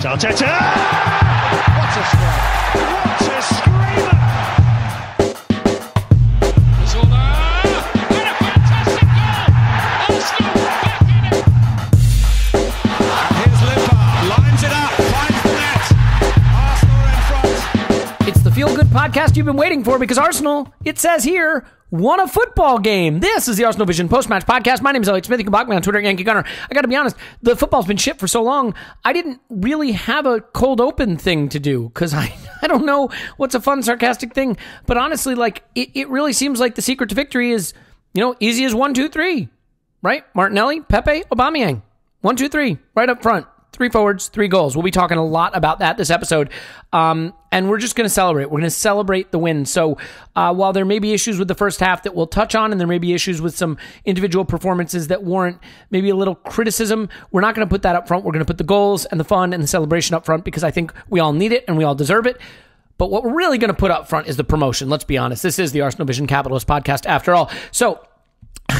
Arteta! What a strike! What a screamer! Zola! And a fantastic goal! Arsenal back in it! And here's Limpar, lines it up, finds the net. Arsenal are in front. It's the Feel Good podcast you've been waiting for because Arsenal, it says here, won a football game. This is the Arsenal Vision post-match podcast. My name is Elliot Smith. You can block me on Twitter at Yankee Gunner. I got to be honest, the football's been shit for so long, I didn't really have a cold open thing to do because I don't know what's a fun, sarcastic thing. But honestly, like it really seems like the secret to victory is, easy as 1, 2, 3, right? Martinelli, Pepe, Aubameyang. 1, 2, 3, right up front. 3 forwards, 3 goals. We'll be talking a lot about that this episode. And we're just going to celebrate. We're going to celebrate the win. So while there may be issues with the first half that we'll touch on, and there may be issues with some individual performances that warrant maybe a little criticism, we're not going to put that up front. We're going to put the goals and the fun and the celebration up front because I think we all need it and we all deserve it. But what we're really going to put up front is the promotion. Let's be honest. This is the Arsenal Vision Capitalist podcast after all. So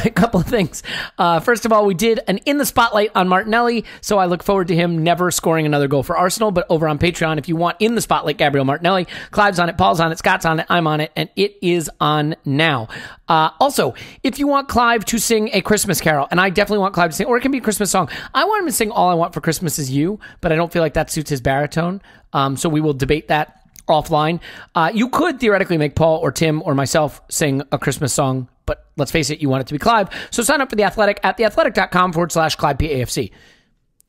a couple of things. First of all, we did an In the Spotlight on Martinelli, so I look forward to him never scoring another goal for Arsenal. But over on Patreon, if you want In the Spotlight, Gabriel Martinelli, Clive's on it, Paul's on it, Scott's on it, I'm on it, and it is on now. Also, if you want Clive to sing a Christmas carol, and I definitely want Clive to sing, or it can be a Christmas song, I want him to sing All I Want for Christmas Is You, but I don't feel like that suits his baritone, so we will debate that offline. You could theoretically make Paul or Tim or myself sing a Christmas song, but let's face it, you want it to be Clive. So sign up for The Athletic at theathletic.com/ClivePAFC.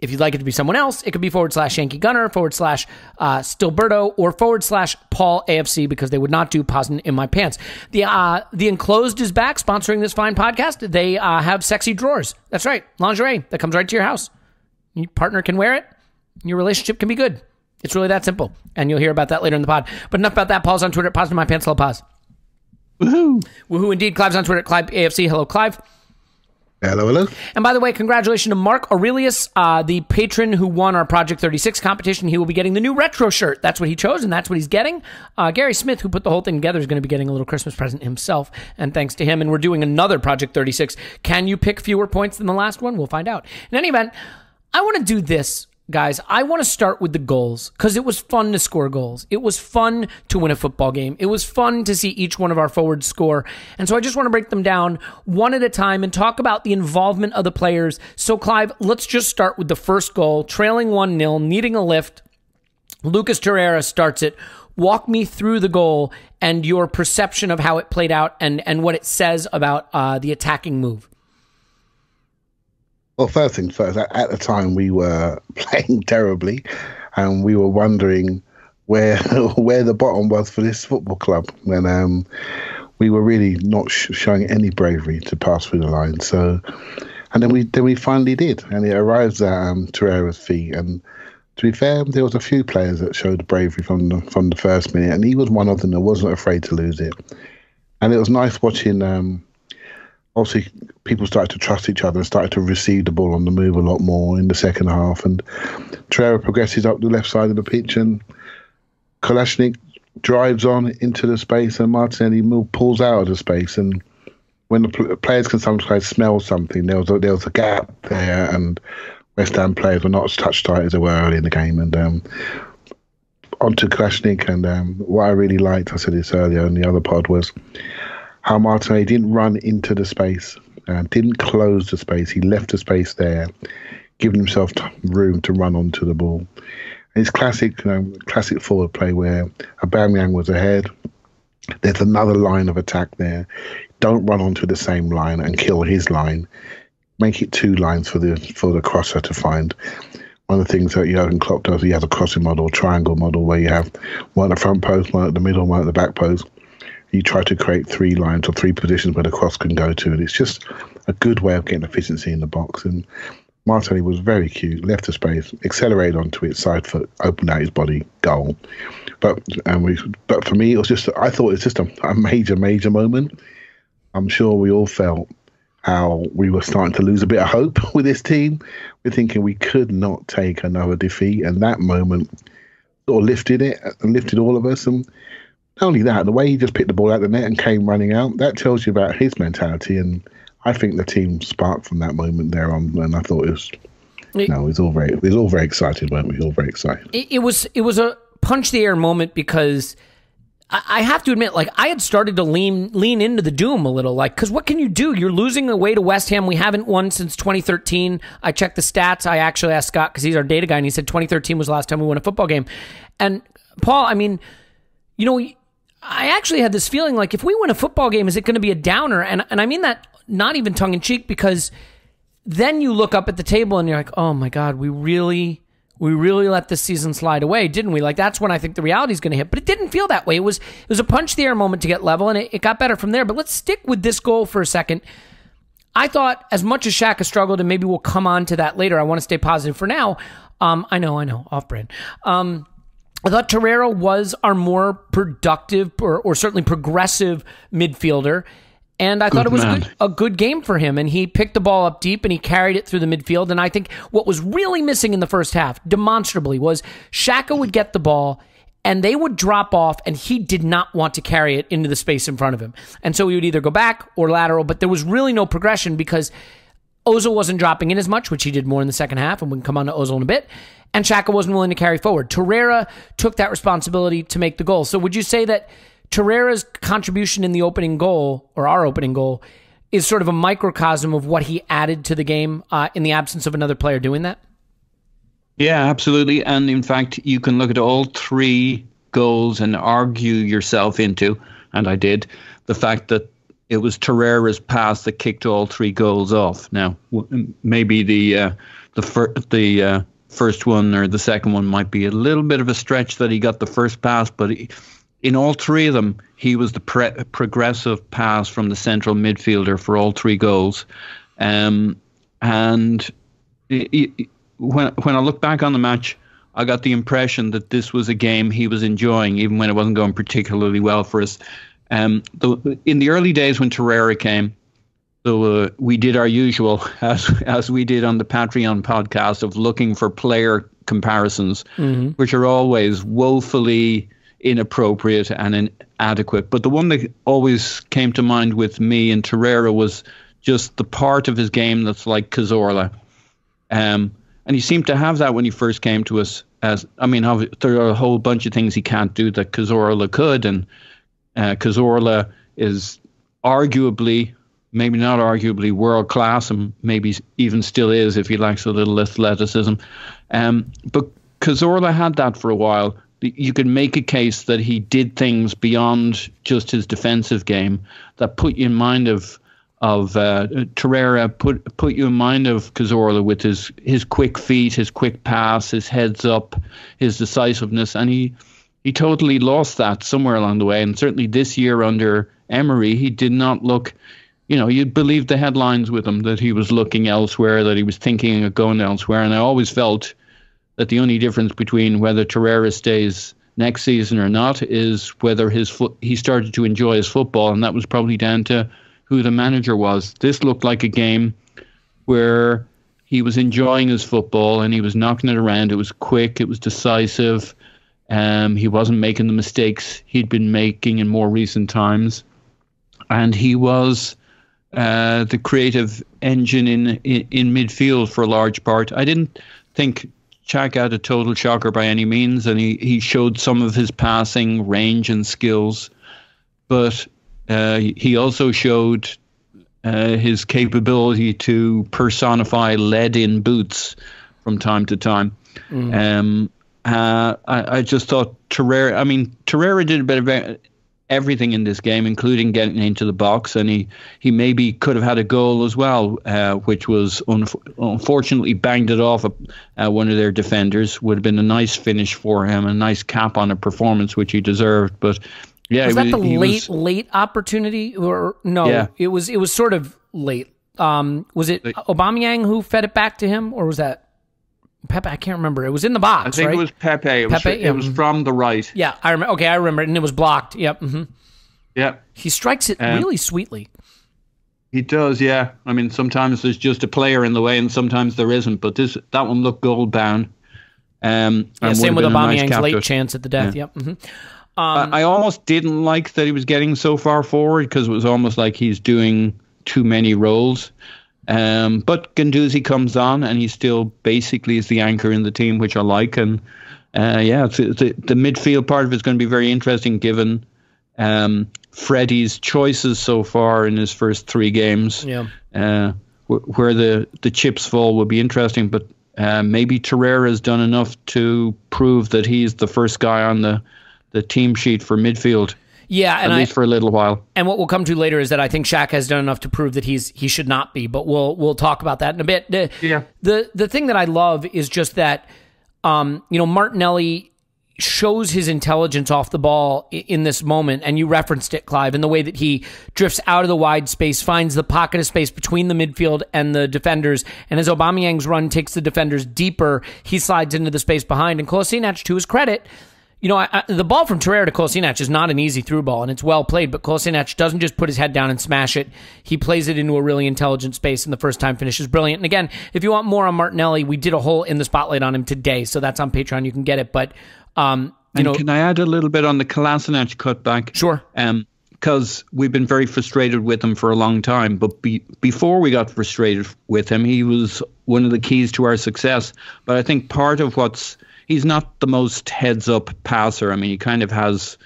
If you'd like it to be someone else, it could be /Yankee Gunner, /Stilberto, or /Paul AFC, because they would not do Posen in my pants. The Enclosed is back, sponsoring this fine podcast. They have sexy drawers. That's right, lingerie that comes right to your house. Your partner can wear it. Your relationship can be good. It's really that simple, and you'll hear about that later in the pod. But enough about that. Paul's on Twitter at Posen in my pants. Hello, Paz. Woohoo! Woohoo indeed. Clive's on Twitter at Clive AFC. Hello, Clive. Hello. And by the way, congratulations to Mark Aurelius, the patron who won our Project 36 competition. He will be getting the new retro shirt. That's what he chose, and that's what he's getting. Gary Smith, who put the whole thing together, is going to be getting a little Christmas present himself, and thanks to him. And we're doing another Project 36. Can you pick fewer points than the last one? We'll find out. In any event, I want to do this. Guys, I want to start with the goals because it was fun to score goals. It was fun to win a football game. It was fun to see each one of our forwards score. And so I just want to break them down one at a time and talk about the involvement of the players. So Clive, let's just start with the first goal. Trailing 1-0, needing a lift. Lucas Torreira starts it. Walk me through the goal and your perception of how it played out and what it says about the attacking move. Well, first things first, at the time we were playing terribly and we were wondering where the bottom was for this football club when we were really not showing any bravery to pass through the line. So, and then we finally did, and it arrives at Torreira's feet. And to be fair, there was a few players that showed bravery from the first minute, and he was one of them that wasn't afraid to lose it. And it was nice watching. Obviously, people started to trust each other and started to receive the ball on the move a lot more in the second half. And Torreira progresses up the left side of the pitch, and Kolasinac drives on into the space, and Martinelli pulls out of the space. And when the players can sometimes smell something, there was a gap there, and West Ham players were not as touch tight as they were early in the game. And onto Kolasinac, and what I really liked, I said this earlier in the other pod, was how Martinelli didn't run into the space, didn't close the space. He left the space there, giving himself room to run onto the ball. And it's classic forward play where Aubameyang was ahead. There's another line of attack there. Don't run onto the same line and kill his line. Make it 2 lines for the crosser to find. One of the things that Jurgen Klopp does, he has a crossing model, triangle model, where you have one at the front post, one at the middle, one at the back post. You try to create 3 lines or 3 positions where the cross can go to. And it's just a good way of getting efficiency in the box. And Martinelli was very cute, left the space, accelerated onto it, side foot, opened out his body, goal. But for me, I thought it was just a major moment. I'm sure we all felt how we were starting to lose a bit of hope with this team. We're thinking we could not take another defeat. And that moment sort of lifted it and lifted all of us. And not only that, the way he just picked the ball out of the net and came running out, that tells you about his mentality. And I think the team sparked from that moment there on, and I thought it No, we was all very excited, weren't we? All very excited. It was a punch the air moment because I have to admit, like, I had started to lean into the doom a little, like, because what can you do? You're losing away to West Ham. We haven't won since 2013. I checked the stats. I actually asked Scott because he's our data guy, and he said 2013 was the last time we won a football game. And Paul, I mean, you know, I actually had this feeling like if we win a football game, is it going to be a downer? And I mean that not even tongue in cheek, because then you look up at the table and you're like, oh my God, we really let this season slide away, didn't we? Like, that's when I think the reality is going to hit. But it didn't feel that way. It was a punch the air moment to get level, and it got better from there. But let's stick with this goal for a second. I thought, as much as Shaq has struggled, and maybe we'll come on to that later, I want to stay positive for now. I know, off-brand. I thought Torreira was our more productive or certainly progressive midfielder. And I thought it was a good game for him. And he picked the ball up deep and he carried it through the midfield. And I think what was really missing in the first half, demonstrably, was Xhaka would get the ball and they would drop off, and he did not want to carry it into the space in front of him. And so he would either go back or lateral, but there was really no progression because Ozil wasn't dropping in as much, which he did more in the second half, and we can come on to Ozil in a bit. And Xhaka wasn't willing to carry forward. Torreira took that responsibility to make the goal. So would you say that Torreira's contribution in the opening goal, or our opening goal, is sort of a microcosm of what he added to the game in the absence of another player doing that? Yeah, absolutely. And in fact, you can look at all three goals and argue yourself into, and I did, the fact that it was Torreira's pass that kicked all three goals off. Now, maybe the first one or the second one might be a little bit of a stretch that he got the first pass, but in all three of them, he was the progressive pass from the central midfielder for all three goals. And when I look back on the match, I got the impression that this was a game he was enjoying, even when it wasn't going particularly well for us. In the early days when Torreira came, we did our usual, as we did on the Patreon podcast, of looking for player comparisons, which are always woefully inappropriate and inadequate. But the one that always came to mind with me and Torreira was just the part of his game that's like Cazorla. And he seemed to have that when he first came to us. There are a whole bunch of things he can't do that Cazorla could, and Cazorla is arguably, maybe not arguably, world class, and maybe even still is if he lacks a little athleticism. But Cazorla had that for a while. You could make a case that he did things beyond just his defensive game that put you in mind of Torreira, put you in mind of Cazorla with his quick feet, his quick pass, his heads up, his decisiveness, and he totally lost that somewhere along the way. And certainly this year under Emery, he did not look, you'd believe the headlines with him that he was looking elsewhere, that he was thinking of going elsewhere. And I always felt that the only difference between whether Torreira stays next season or not is whether he started to enjoy his football, and that was probably down to who the manager was. This looked like a game where he was enjoying his football and he was knocking it around. It was quick, it was decisive. He wasn't making the mistakes he'd been making in more recent times, and he was the creative engine in midfield for a large part. I didn't think Xhaka had a total shocker by any means, and he showed some of his passing range and skills, but he also showed his capability to personify lead-in boots from time to time. I just thought Torreira did a bit of everything in this game, including getting into the box, and he maybe could have had a goal as well, which was unfortunately banged it off one of their defenders. Would have been a nice finish for him, a nice cap on a performance which he deserved. But yeah, was that the late opportunity, or no? Yeah. It was sort of late. Was it Aubameyang who fed it back to him, or was that Pepe? I can't remember. It was in the box. I think right? It was Pepe. It was from the right. Yeah, I remember. Okay, I remember it, and it was blocked. Yep. Mm-hmm. Yeah. He strikes it really sweetly. He does, yeah. I mean, sometimes there's just a player in the way, and sometimes there isn't. But that one looked goal bound. Same with Aubameyang's late chance at the death. Yeah. Yep. Mm-hmm. I almost didn't like that he was getting so far forward, because it was almost like he's doing too many roles. But Guendouzi comes on, and he still basically is the anchor in the team, which I like. And the midfield part of it is going to be very interesting, given Freddie's choices so far in his first 3 games. Yeah. Where the chips fall will be interesting, but maybe Torreira has done enough to prove that he's the first guy on the team sheet for midfield. Yeah, and at least for a little while. And what we'll come to later is that I think Shaq has done enough to prove that he should not be. But we'll talk about that in a bit. The thing that I love is just that Martinelli shows his intelligence off the ball in this moment, and you referenced it, Clive, in the way that he drifts out of the wide space, finds the pocket of space between the midfield and the defenders, and as Aubameyang's run takes the defenders deeper, he slides into the space behind. And Kolasinac, to his credit, the ball from Torreira to Kolasinac is not an easy through ball, and it's well played, but Kolasinac doesn't just put his head down and smash it. He plays it into a really intelligent space, and the first time finish is brilliant. And again, if you want more on Martinelli, we did a whole In the Spotlight on him today, so that's on Patreon. You can get it, but can I add a little bit on the Kolasinac cutback? Sure. Because we've been very frustrated with him for a long time, but before we got frustrated with him, he was one of the keys to our success. But I think part of he's not the most heads-up passer. I mean, he kind of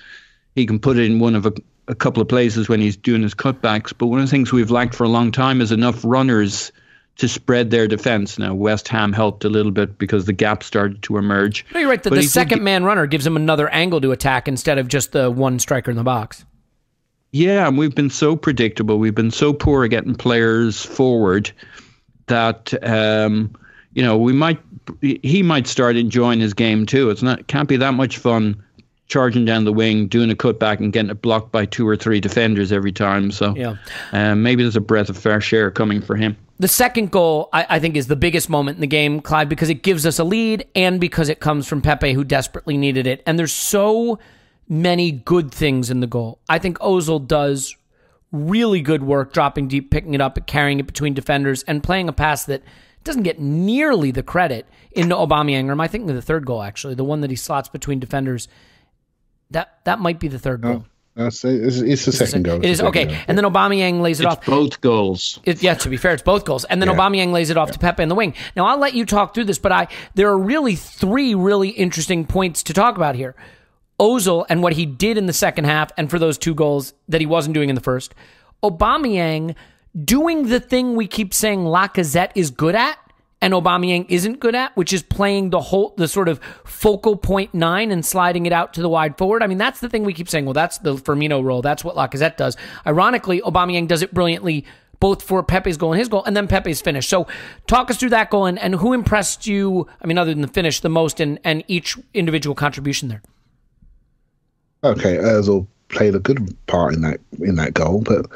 he can put it in one of a couple of places when he's doing his cutbacks, but one of the things we've lacked for a long time is enough runners to spread their defence. Now, West Ham helped a little bit because the gap started to emerge. No, you're right. The second man runner gives him another angle to attack instead of just the one striker in the box. Yeah, and we've been so predictable. We've been so poor at getting players forward that he might start enjoying his game too. It can't be that much fun charging down the wing, doing a cutback and getting it blocked by 2 or 3 defenders every time. So maybe there's a breath of fresh air coming for him. The second goal, I think, is the biggest moment in the game, Clive, because it gives us a lead and because it comes from Pepe, who desperately needed it. And there's so many good things in the goal. I think Ozil does really good work dropping deep, picking it up, and carrying it between defenders, and playing a pass that doesn't get nearly the credit into Aubameyang. Or am I thinking of the third goal, actually? The one that he slots between defenders. That might be the third goal. It's the second goal. It is, okay. And then Aubameyang lays it off. Both goals. To be fair, it's both goals. And then Aubameyang lays it off to Pepe in the wing. Now, I'll let you talk through this, but there are really 3 really interesting points to talk about here. Ozil and what he did in the second half, and for those 2 goals that he wasn't doing in the first. Aubameyang doing the thing we keep saying Lacazette is good at, and Aubameyang isn't good at, which is playing the sort of focal point 9 and sliding it out to the wide forward. I mean, that's the thing we keep saying, well, that's the Firmino role. That's what Lacazette does. Ironically, Aubameyang does it brilliantly, both for Pepe's goal and his goal, and then Pepe's finish. So talk us through that goal, and who impressed you, I mean, other than the finish, the most, and each individual contribution there. Okay, Ozil played a good part in that goal, but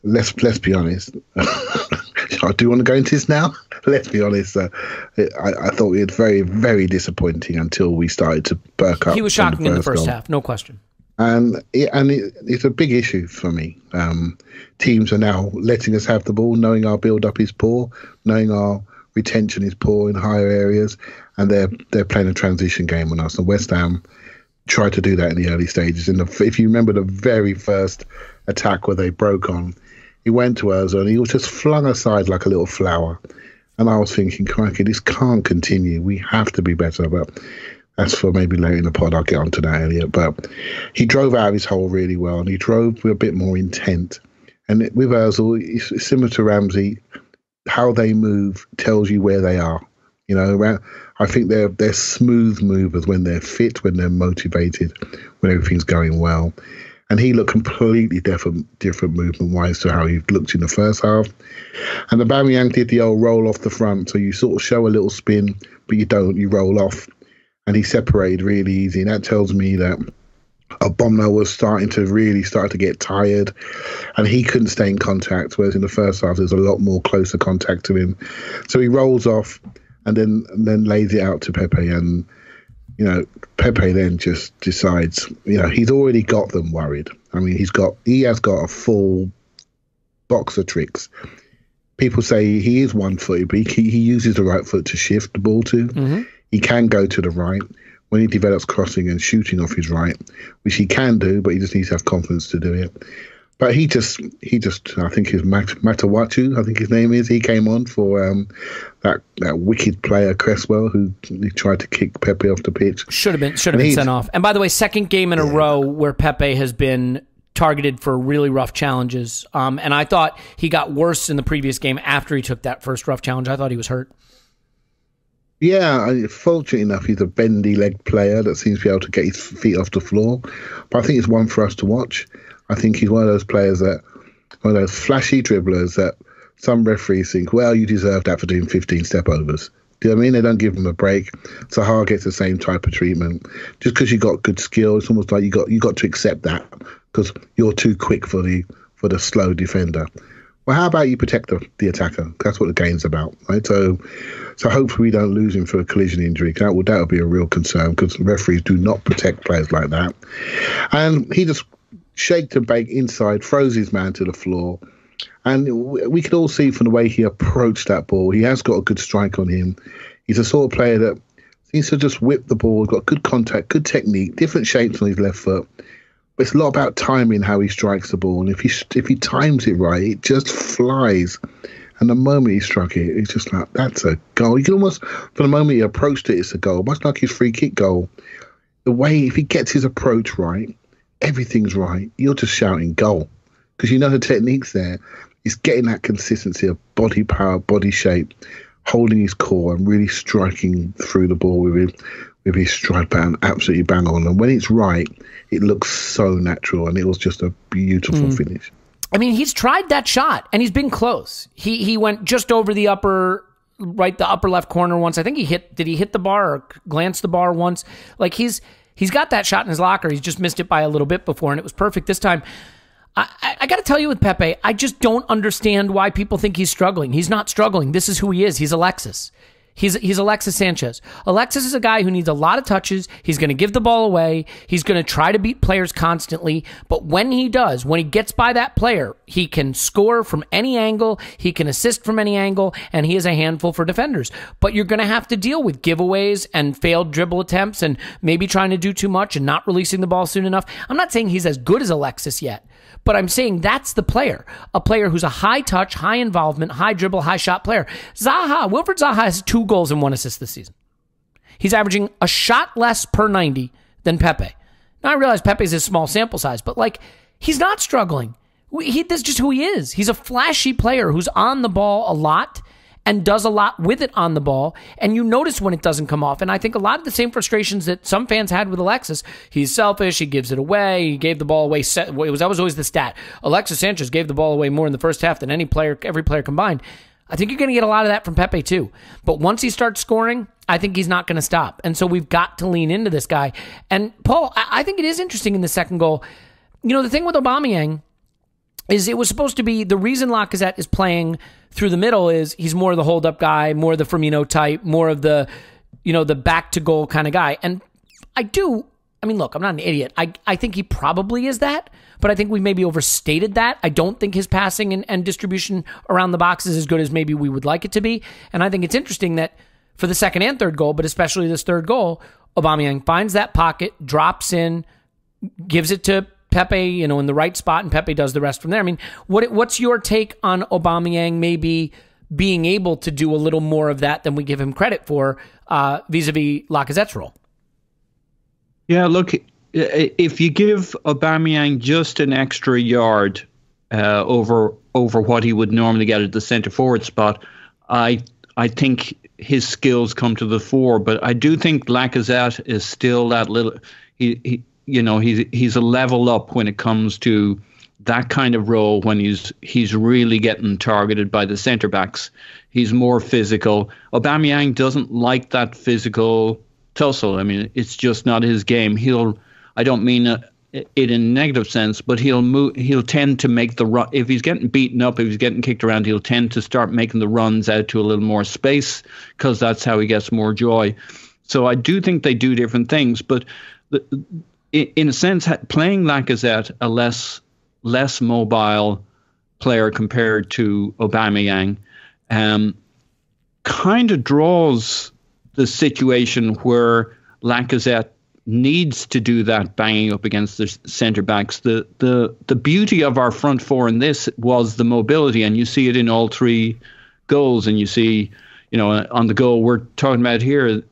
let's be honest. I do want to go into this now. Let's be honest. I thought it was very, very disappointing until we started to perk up. He was shocking in the first half, no question. And it's a big issue for me. Teams are now letting us have the ball, knowing our build-up is poor, knowing our retention is poor in higher areas, and they're playing a transition game on us. And West Ham tried to do that in the early stages. If you remember the very first attack where they broke on, he went to Ozil and he was just flung aside like a little flower. And I was thinking, crikey, this can't continue. We have to be better. But that's for maybe later in the pod. I'll get onto that, Elliot. But he drove out of his hole really well, and he drove with a bit more intent. And with Ozil, it's similar to Ramsey. How they move tells you where they are. I think they're smooth movers when they're fit, when they're motivated, when everything's going well. And he looked completely different movement-wise to how he looked in the first half. And Aubameyang did the old roll off the front, so you sort of show a little spin, but you don't, you roll off. And he separated really easy. And that tells me that Aubameyang was starting to get tired, and he couldn't stay in contact, whereas in the first half there's a lot more closer contact to him. So he rolls off and then lays it out to Pepe, and Pepe then just decides, he's already got them worried. I mean, he has got a full box of tricks. People say he is one-footed, but he uses the right foot to shift the ball to. Mm-hmm. He can go to the right when he develops crossing and shooting off his right, which he can do, but he just needs to have confidence to do it. But he just, I think his Matawachu, I think his name is. He came on for that wicked player Cresswell, who he tried to kick Pepe off the pitch. Should have been sent off. And by the way, second game in a row where Pepe has been targeted for really rough challenges. And I thought he got worse in the previous game after he took that first rough challenge. I thought he was hurt. Yeah, fortunately enough, he's a bendy-legged player that seems to be able to get his feet off the floor. But I think it's one for us to watch. I think he's one of those players one of those flashy dribblers that some referees think, well, you deserve that for doing 15 step-overs. Do you know what I mean? They don't give him a break. Zaha gets the same type of treatment. Just because you got good skill, it's almost like you got to accept that because you're too quick for the slow defender. Well, how about you protect the attacker? That's what the game's about, right? So hopefully we don't lose him for a collision injury. That would be a real concern because referees do not protect players like that. And he just shaked and baked inside, throws his man to the floor. And we could all see from the way he approached that ball, he has got a good strike on him. He's a sort of player that seems to just whip the ball, got good contact, good technique, different shapes on his left foot. But it's a lot about timing how he strikes the ball. And if he times it right, it just flies. And the moment he struck it, it's just like, that's a goal. You can almost, from the moment he approached it, it's a goal. Much like his free kick goal. The way, if he gets his approach right, everything's right. You're just shouting goal. Because you know the technique's there. He's getting that consistency of body power, body shape, holding his core and really striking through the ball with his strike band, absolutely bang on. And when it's right, it looks so natural. And it was just a beautiful finish. I mean, he's tried that shot, and he's been close. He went just over the upper left corner once. I think did he hit the bar or glance the bar once? Like, he's got that shot in his locker. He's just missed it by a little bit before, and it was perfect this time. I got to tell you with Pepe, I just don't understand why people think he's struggling. He's not struggling. This is who he is. He's Alexis. He's Alexis Sanchez. Alexis is a guy who needs a lot of touches. He's going to give the ball away. He's going to try to beat players constantly. But when he does, when he gets by that player, he can score from any angle. He can assist from any angle. And he is a handful for defenders. But you're going to have to deal with giveaways and failed dribble attempts and maybe trying to do too much and not releasing the ball soon enough. I'm not saying he's as good as Alexis yet. But I'm saying that's the player, a player who's a high touch, high involvement, high dribble, high shot player. Wilfried Zaha has 2 goals and 1 assist this season. He's averaging a shot less per 90 than Pepe. Now I realize Pepe's a small sample size, but he's not struggling. That's just who he is. He's a flashy player who's on the ball a lot and does a lot with it on the ball, and you notice when it doesn't come off. And I think a lot of the same frustrations that some fans had with Alexis, he's selfish, he gives it away, he gave the ball away. That was always the stat. Alexis Sanchez gave the ball away more in the first half than every player combined. I think you're going to get a lot of that from Pepe too. But once he starts scoring, I think he's not going to stop. And so we've got to lean into this guy. And Paul, I think it is interesting in the second goal. You know, the thing with Aubameyang is it was supposed to be the reason Lacazette is playing through the middle is he's more of the hold-up guy, more of the Firmino type, more of the, the back-to-goal kind of guy. And look, I'm not an idiot. I think he probably is that, but I think we maybe overstated that. I don't think his passing and distribution around the box is as good as maybe we would like it to be. And I think it's interesting that for the second and third goal, but especially this third goal, Aubameyang finds that pocket, drops in, gives it to Pepe, in the right spot, and Pepe does the rest from there. I mean, what's your take on Aubameyang maybe being able to do a little more of that than we give him credit for vis-a-vis Lacazette's role? Yeah, look, if you give Aubameyang just an extra yard over what he would normally get at the centre forward spot, I think his skills come to the fore. But I do think Lacazette is still that little. He's a level up when it comes to that kind of role when he's really getting targeted by the centre backs. He's more physical. Aubameyang doesn't like that physical tussle. I mean, it's just not his game. I don't mean it in a negative sense, but he'll tend to make the run. If he's getting beaten up, if he's getting kicked around, he'll tend to start making the runs out to a little more space because that's how he gets more joy. So I do think they do different things, but in a sense, playing Lacazette, a less mobile player compared to Aubameyang, kind of draws the situation where Lacazette needs to do that banging up against the centre backs. The beauty of our front four in this was the mobility, and you see it in all three goals. And you see, on the goal we're talking about here,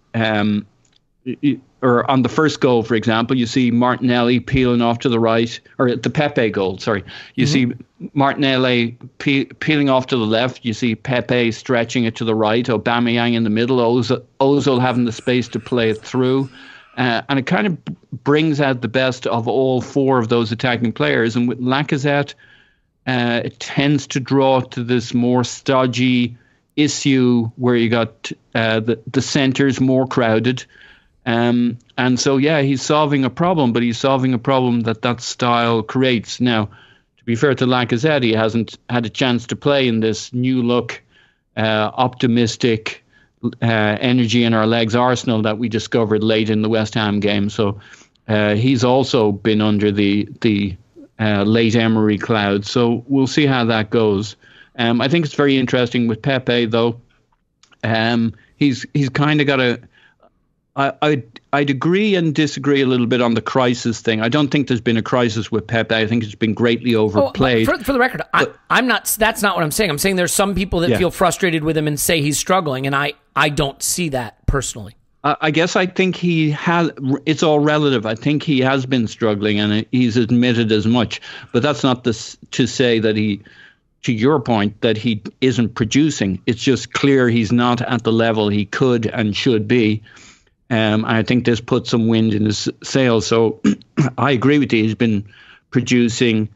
or on the first goal, for example, you see Martinelli peeling off to the right, or the Pepe goal, sorry. You see Martinelli peeling off to the left. You see Pepe stretching it to the right, Aubameyang in the middle, Ozil having the space to play it through. And it kind of brings out the best of all four of those attacking players. And with Lacazette, it tends to draw to this more stodgy issue where you got the centres more crowded. And so, he's solving a problem, but he's solving a problem that style creates. Now, to be fair to Lacazette, he hasn't had a chance to play in this new look, optimistic energy in our legs Arsenal that we discovered late in the West Ham game. So he's also been under the late Emery cloud. So we'll see how that goes. I think it's very interesting with Pepe, though. He's kind of got a... I'd agree and disagree a little bit on the crisis thing. I don't think there's been a crisis with Pepe. I think it's been greatly overplayed. For the record, I'm not. That's not what I'm saying. I'm saying there's some people that feel frustrated with him and say he's struggling, and I don't see that personally. I guess I think he has. It's all relative. I think he has been struggling, and he's admitted as much. But that's not to say that he, to your point, that he isn't producing. It's just clear he's not at the level he could and should be. I think this put some wind in his sails. So I agree with you. He's been producing,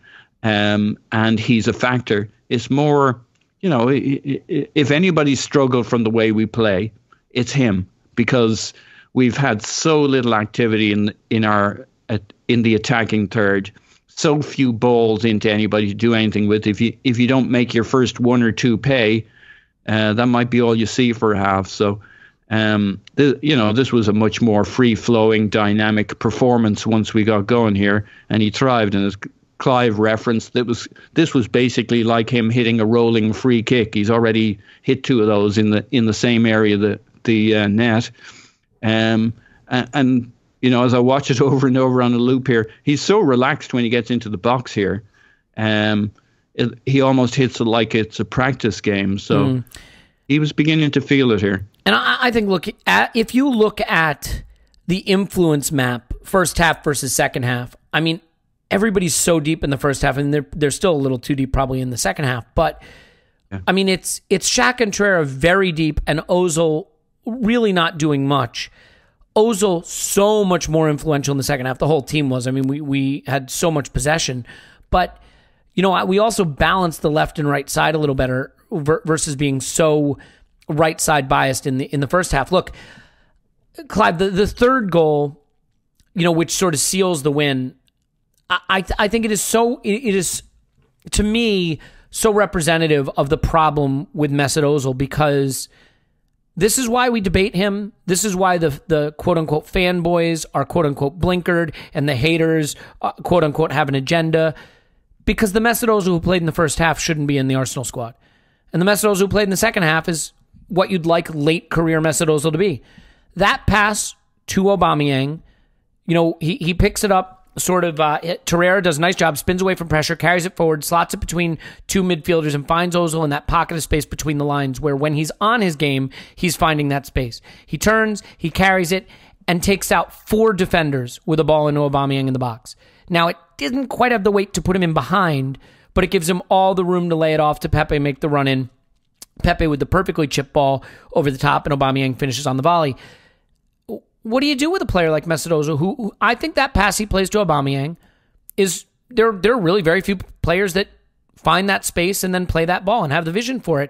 and he's a factor. It's more, if anybody struggled from the way we play, it's him, because we've had so little activity in the attacking third, so few balls into anybody to do anything with. If you don't make your first one or two pay, that might be all you see for a half. So. This was a much more free-flowing, dynamic performance once we got going here, and he thrived. And as Clive referenced, this was basically like him hitting a rolling free kick. He's already hit two of those in the same area, the net. And as I watch it over and over on a loop here, he's so relaxed when he gets into the box here. He almost hits it like it's a practice game. So he was beginning to feel it here. And I think, if you look at the influence map, first half versus second half, I mean, everybody's so deep in the first half, and they're still a little too deep probably in the second half. But, I mean, it's Shaq and Torreira very deep, and Ozil really not doing much. Ozil so much more influential in the second half. The whole team was. I mean, we had so much possession. But, we also balanced the left and right side a little better versus being so right side biased in the first half. Look, Clive, the third goal, which sort of seals the win, I think it is to me so representative of the problem with Mesut Ozil, because this is why we debate him. This is why the quote unquote fanboys are quote unquote blinkered, and the haters quote unquote have an agenda, because the Mesut Ozil who played in the first half shouldn't be in the Arsenal squad, and the Mesut Ozil who played in the second half is what you'd like late career Mesut Ozil to be. That pass to Aubameyang, he picks it up, sort of, Torreira does a nice job, spins away from pressure, carries it forward, slots it between two midfielders, and finds Ozil in that pocket of space between the lines, where when he's on his game, he's finding that space. He turns, he carries it, and takes out four defenders with a ball into Aubameyang in the box. Now, it didn't quite have the weight to put him in behind, but it gives him all the room to lay it off to Pepe, make the run in. Pepe with the perfectly chipped ball over the top, and Aubameyang finishes on the volley. What do you do with a player like Mesut Ozil, who I think that pass he plays to Aubameyang is, there are really very few players that find that space and then play that ball and have the vision for it,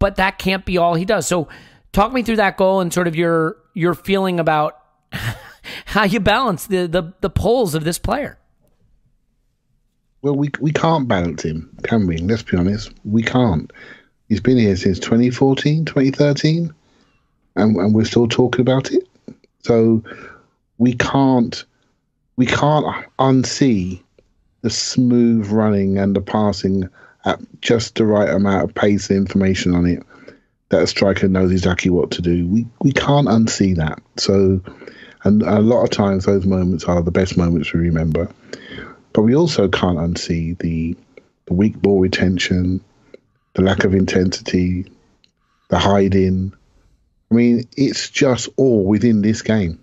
but that can't be all he does. So talk me through that goal and sort of your feeling about how you balance the poles of this player. Well, we can't balance him, can we? Let's be honest. We can't. He's been here since 2014, 2013, and we're still talking about it. So we can't unsee the smooth running and the passing at just the right amount of pace and information on it that a striker knows exactly what to do. We can't unsee that. So And a lot of times those moments are the best moments we remember. But we also can't unsee the weak ball retention, the lack of intensity, the hiding. I mean, it's just all within this game.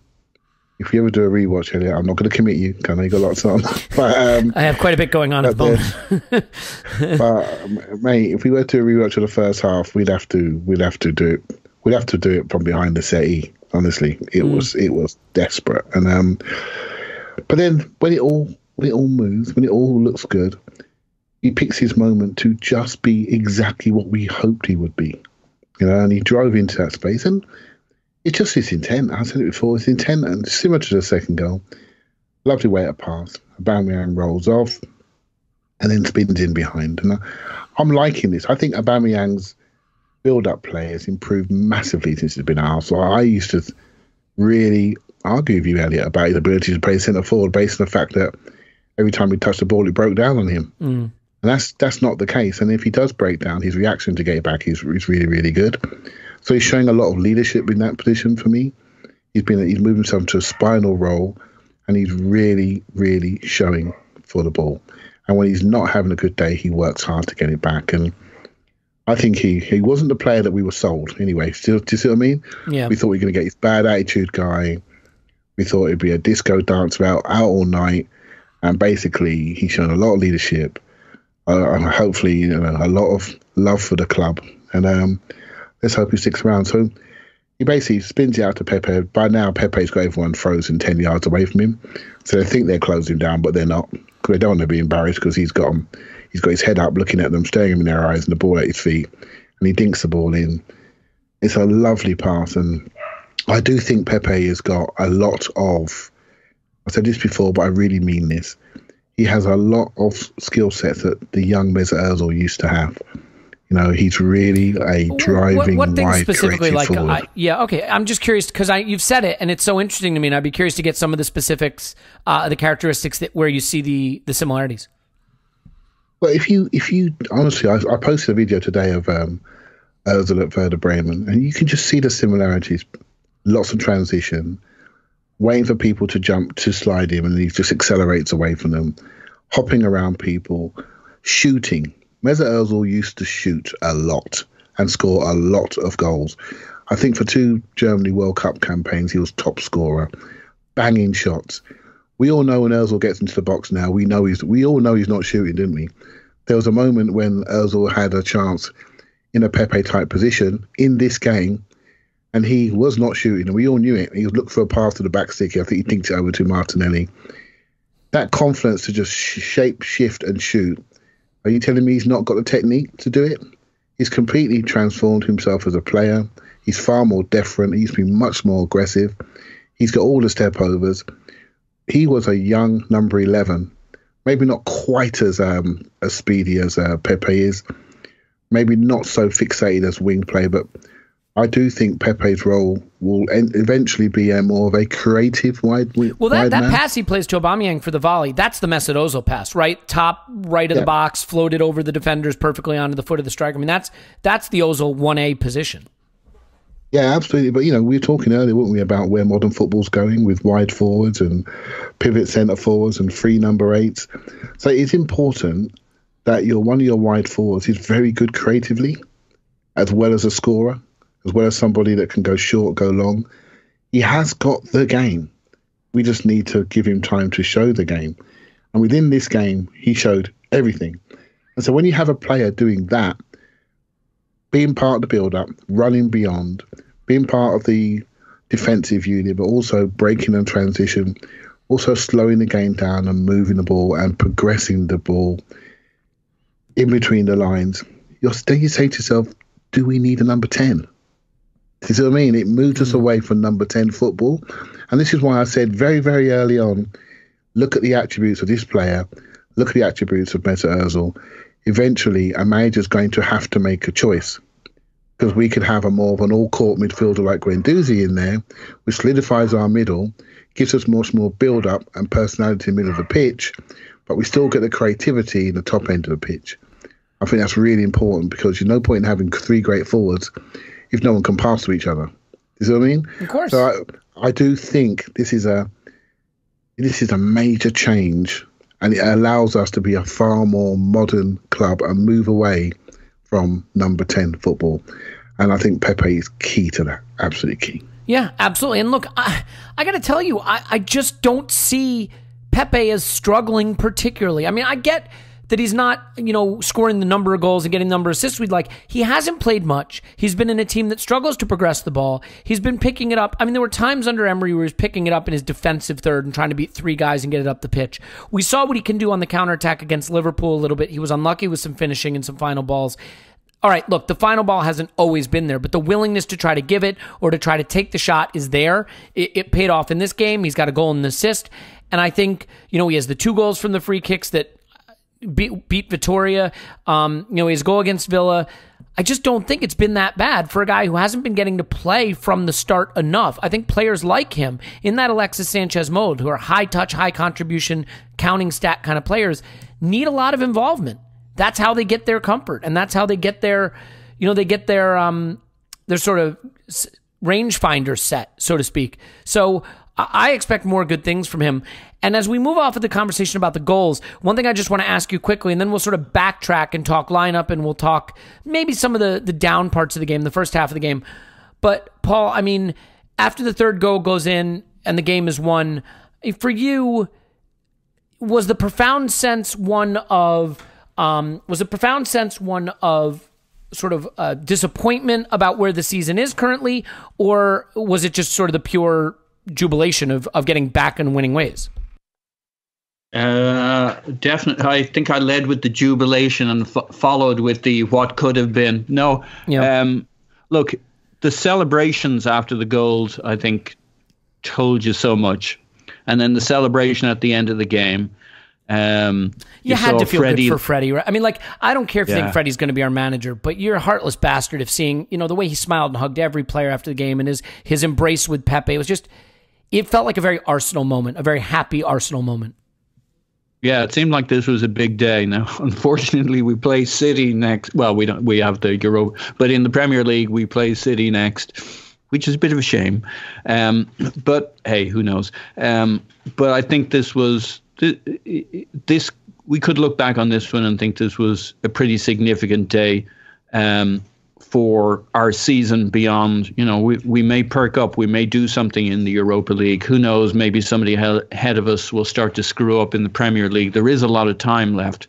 If you ever do a rewatch, Elliot, I'm not going to commit you. I know you got lots on. But, I have quite a bit going on at the moment. But mate, if we were to rewatch of the first half, we'd have to do it. We'd have to do it from behind the settee. Honestly, it was desperate. And but then when it all moves, when it all looks good, he picks his moment to just be exactly what we hoped he would be. And he drove into that space, and it's just his intent. I said it before, his intent, and similar to the second goal. Lovely way to pass. Aubameyang rolls off and then spins in behind. And I'm liking this. I think Aubameyang's build-up play has improved massively since he's been at Arsenal. I used to really argue with you, Elliot, about his ability to play centre forward based on the fact that every time he touched the ball, it broke down on him. And that's not the case. And if he does break down, his reaction to get it back is really, really good. So he's showing a lot of leadership in that position for me. He's moved himself to a spinal role, and he's really, really showing for the ball. And when he's not having a good day, he works hard to get it back. And I think he wasn't the player that we were sold anyway. Do you see what I mean? Yeah. We thought we were going to get this bad attitude guy. We thought it'd be a disco dancer out all night. And basically, he's shown a lot of leadership. Hopefully, a lot of love for the club. And let's hope he sticks around. So he basically spins it out to Pepe. By now, Pepe's got everyone frozen 10 yards away from him. So they think they're closing him down, but they're not. Because they don't want to be embarrassed because he's got his head up, looking at them, staring him in their eyes, and the ball at his feet. And he dinks the ball in. It's a lovely pass. And I do think Pepe has got a lot of, I said this before, but I really mean this. He has a lot of skill sets that the young Mesut Ozil used to have. He's really a driving, what things wide, specifically creative forward. Okay. I'm just curious because you've said it, and it's so interesting to me, and I'd be curious to get some of the specifics, the characteristics where you see the similarities. Well, if you honestly, I posted a video today of Ozil at Werder Bremen, and you can just see the similarities. Lots of transition, waiting for people to jump to slide him, and he just accelerates away from them, hopping around people, shooting. Mesut Ozil used to shoot a lot and score a lot of goals. I think for 2 Germany World Cup campaigns, he was top scorer, banging shots. We all know when Ozil gets into the box now, we all know he's not shooting, didn't we? There was a moment when Ozil had a chance in a Pepe-type position in this game, and he was not shooting, and we all knew it. He was looking for a pass to the back stick. I think he dinked it over to Martinelli. That confidence to just shape, shift, and shoot. Are you telling me he's not got the technique to do it? He's completely transformed himself as a player. He's far more different. He's been much more aggressive. He's got all the step overs. He was a young number 11, maybe not quite as speedy as Pepe is, maybe not so fixated as wing play, but I do think Pepe's role will eventually be more of a creative wide that man. pass he plays to Aubameyang for the volley, that's the Mesut Ozil pass, right? Top right of the box, floated over the defenders perfectly onto the foot of the striker. I mean, that's the Ozil 1A position. Yeah, absolutely. But, we were talking earlier, weren't we, about where modern football's going with wide forwards and pivot centre forwards and free number 8s. So it's important that one of your wide forwards is very good creatively, as well as a scorer, as well as somebody that can go short, go long. He has got the game. We just need to give him time to show the game. And within this game, he showed everything. And so when you have a player doing that, being part of the build-up, running beyond, being part of the defensive unit, but also breaking and transition, also slowing the game down and moving the ball and progressing the ball in between the lines, you say to yourself, do we need a number 10? Do you see what I mean? It moved us away from number 10 football. And this is why I said very, very early on, look at the attributes of this player, look at the attributes of Mesut Ozil. Eventually, a manager's going to have to make a choice, because we could have a more of an all-court midfielder like Guendouzi in there, which solidifies our middle, gives us more build-up and personality in the middle of the pitch, but we still get the creativity in the top end of the pitch. I think that's really important, because there's no point in having 3 great forwards if no one can pass to each other. You see what I mean? Of course. So I do think this is a major change, and it allows us to be a far more modern club and move away from number 10 football. And I think Pepe is key to that. Absolutely key. Yeah, absolutely. And look, I got to tell you, I just don't see Pepe as struggling particularly. I mean, I get that he's not, scoring the number of goals and getting the number of assists we'd like. He hasn't played much. He's been in a team that struggles to progress the ball. He's been picking it up. I mean, there were times under Emery where he was picking it up in his defensive third and trying to beat three guys and get it up the pitch. We saw what he can do on the counterattack against Liverpool a little bit. He was unlucky with some finishing and some final balls. All right, look, the final ball hasn't always been there, but the willingness to try to give it or to try to take the shot is there. It paid off in this game. He's got a goal and an assist. And I think, he has the 2 goals from the free kicks that beat Vitoria. His goal against Villa. I just don't think it's been that bad for a guy who hasn't been getting to play from the start enough. I think players like him in that Alexis Sanchez mode, who are high touch, high contribution, counting stat kind of players, need a lot of involvement. That's how they get their comfort, and that's how they get their sort of rangefinder set, so to speak. So I expect more good things from him. And as we move off of the conversation about the goals, one thing I just want to ask you quickly, and then we'll sort of backtrack and talk lineup, and we'll talk maybe some of the down parts of the game, the first half of the game. But Paul, I mean, after the third goal goes in and the game is won, for you, was the profound sense one of sort of disappointment about where the season is currently, or was it just sort of the pure jubilation of getting back and winning ways? Definitely. I think I led with the jubilation and followed with the what could have been. No. Yeah. Look, the celebrations after the goals, I think, told you so much. And then the celebration at the end of the game. You had to feel good for Freddie, right? I mean, I don't care if you think Freddie's going to be our manager, but you're a heartless bastard if seeing, the way he smiled and hugged every player after the game and his embrace with Pepe. It felt like a very Arsenal moment, a very happy Arsenal moment. Yeah, it seemed like this was a big day. Now, unfortunately, we play City next. Well, we have the Euro, but in the Premier League, we play City next, which is a bit of a shame. But hey, who knows? But I think this we could look back on this one and think this was a pretty significant day for our season beyond. We may perk up, we may do something in the Europa League. Who knows? Maybe somebody ahead of us will start to screw up in the Premier League. There is a lot of time left,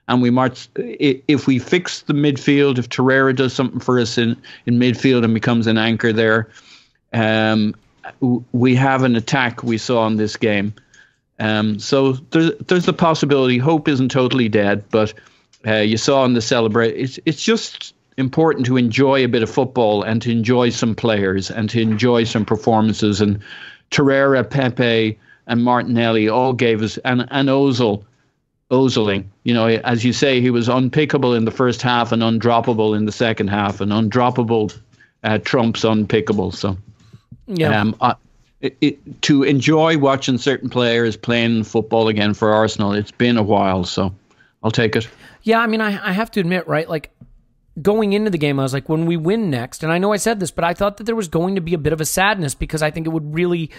and we might, if we fix the midfield, if Torreira does something for us in midfield and becomes an anchor there, we have an attack we saw in this game. So there's the possibility. Hope isn't totally dead, but you saw in the celebration, it's just important to enjoy a bit of football and to enjoy some players and to enjoy some performances. And Torreira, Pepe, and Martinelli all gave us, and Ozil, as you say, he was unpickable in the first half and undroppable in the second half, and undroppable trumps unpickable. So, yeah. To enjoy watching certain players playing football again for Arsenal, it's been a while, so I'll take it. Yeah, I mean, I have to admit, right, going into the game, I was like, when we win next, and I know I said this, but I thought that there was going to be a bit of a sadness because I think it would really